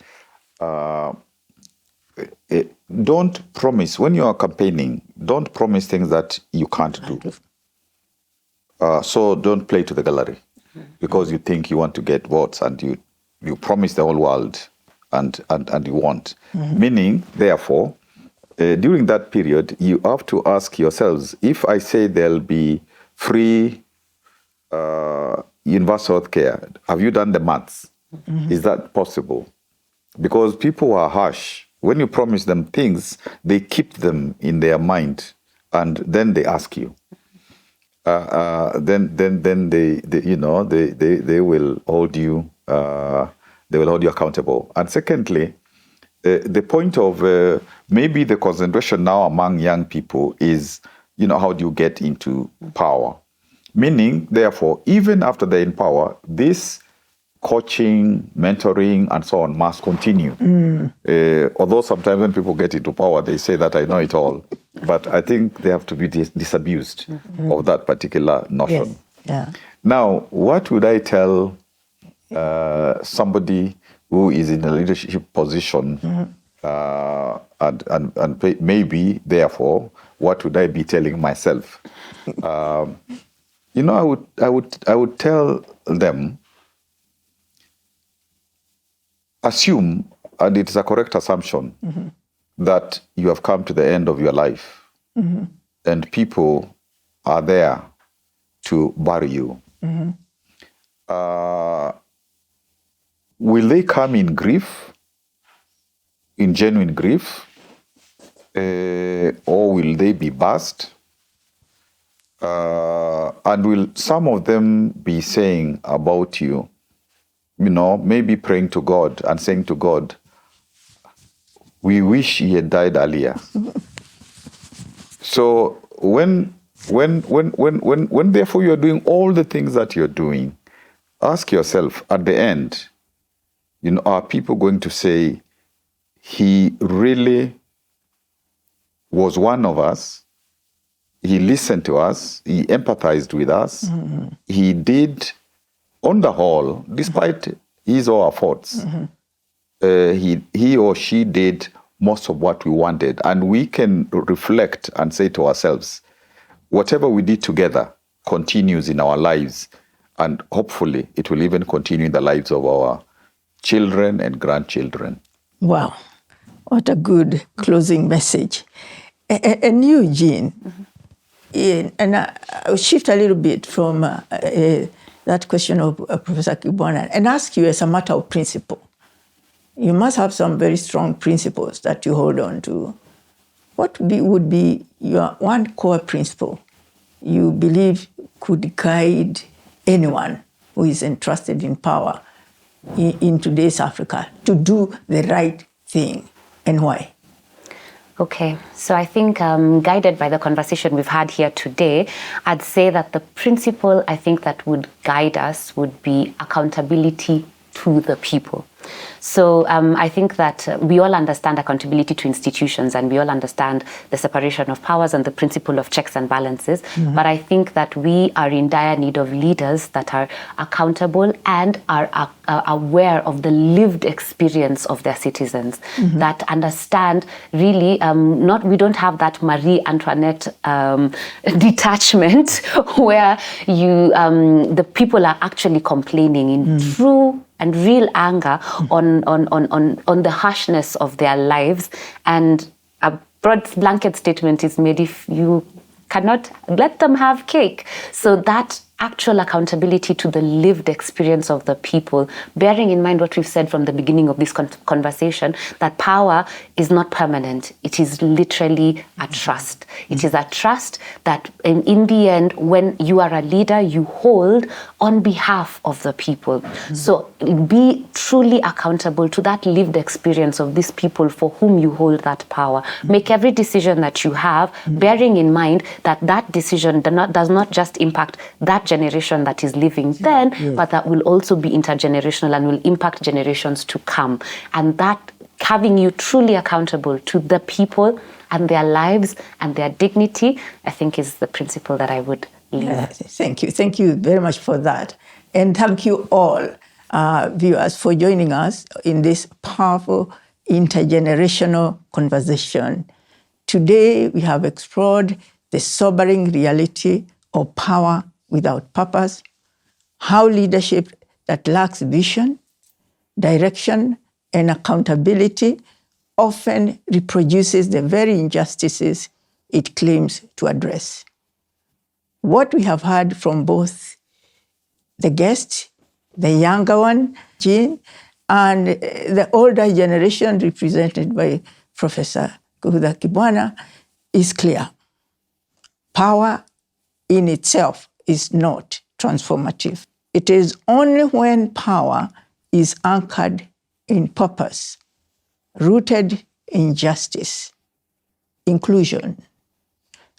Don't promise when you are campaigning. Don't promise things that you can't do. So don't play to the gallery, because you think you want to get votes, and you promise the whole world, and you won't. Meaning, therefore, during that period, you have to ask yourselves: if I say there'll be free universal health care, have you done the maths? Is that possible? Because people are harsh. When you promise them things, they keep them in their mind, and then they ask you. Then they will hold you. They will hold you accountable. And secondly, the point of maybe the concentration now among young people is, how do you get into power? Meaning, therefore, even after they're in power, this coaching, mentoring, and so on must continue. Although sometimes when people get into power, they say that I know it all. But I think they have to be disabused of that particular notion. Yes. Yeah. Now, what would I tell somebody who is in a leadership position, and maybe, therefore, what would I be telling myself? I would tell them, assume, and it's a correct assumption, that you have come to the end of your life, and people are there to bury you. Will they come in grief, in genuine grief, or will they be buzzed? And will some of them be saying about you, maybe praying to God and saying to God, we wish he had died earlier. So when therefore you're doing all the things that you're doing, ask yourself at the end, are people going to say he really was one of us. He listened to us. He empathized with us. He did, on the whole, despite his or her faults, he or she did most of what we wanted. And we can reflect and say to ourselves, whatever we did together continues in our lives. And hopefully it will even continue in the lives of our children and grandchildren. Wow, what a good closing message. And you, Jean, and I'll shift a little bit from that question of Professor Kibwana and ask you as a matter of principle. You must have some very strong principles that you hold on to. What would be your one core principle you believe could guide anyone who is entrusted in power in today's Africa to do the right thing, and why? Okay, so I think guided by the conversation we've had here today, I'd say that the principle I think that would guide us would be accountability to the people. So I think that we all understand accountability to institutions, and we all understand the separation of powers and the principle of checks and balances. But I think that we are in dire need of leaders that are accountable and are aware of the lived experience of their citizens, that understand really we don't have that Marie Antoinette detachment where the people are actually complaining in true and real anger on the harshness of their lives. And a broad blanket statement is made if you cannot let them have cake. So that actual accountability to the lived experience of the people, bearing in mind what we've said from the beginning of this conversation, that power is not permanent. It is literally a trust. It is a trust that in the end, when you are a leader, you hold on behalf of the people. So be truly accountable to that lived experience of these people for whom you hold that power. Make every decision that you have, bearing in mind that that decision does not just impact that generation that is living then, but that will also be intergenerational and will impact generations to come. And that having you truly accountable to the people and their lives and their dignity, I think is the principle that I would leave. Thank you. Thank you very much for that. And thank you all, viewers, for joining us in this powerful intergenerational conversation. Today, we have explored the sobering reality of power without purpose, how leadership that lacks vision, direction, and accountability often reproduces the very injustices it claims to address. What we have heard from both the guest, the younger one, Jean, and the older generation represented by Professor Kivutha Kibwana is clear. Power in itself is not transformative. It is only when power is anchored in purpose, rooted in justice, inclusion,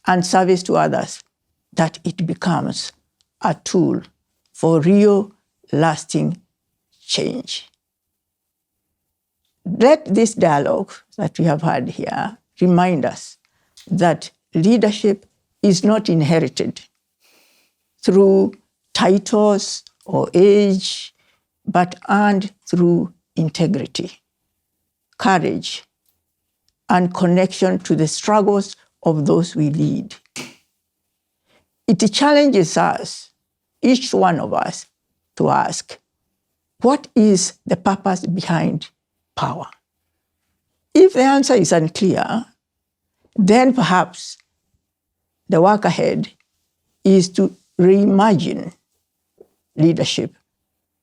and service to others that it becomes a tool for real, lasting change. Let this dialogue that we have had here remind us that leadership is not inherited through titles or age, but earned through integrity, courage, and connection to the struggles of those we lead. It challenges us, each one of us, to ask, what is the purpose behind power? If the answer is unclear, then perhaps the work ahead is to reimagine leadership,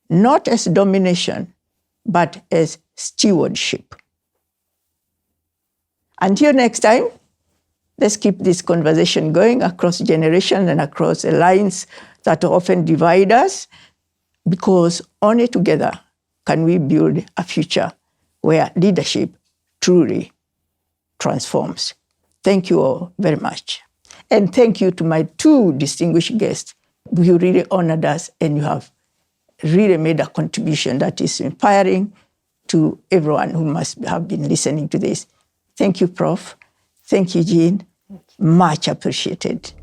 not as domination, but as stewardship. Until next time, let's keep this conversation going across generations and across the lines that often divide us, because only together can we build a future where leadership truly transforms. Thank you all very much. And thank you to my two distinguished guests. You really honored us, and you have really made a contribution that is inspiring to everyone who must have been listening to this. Thank you, Prof. Thank you, Jean. Much appreciated.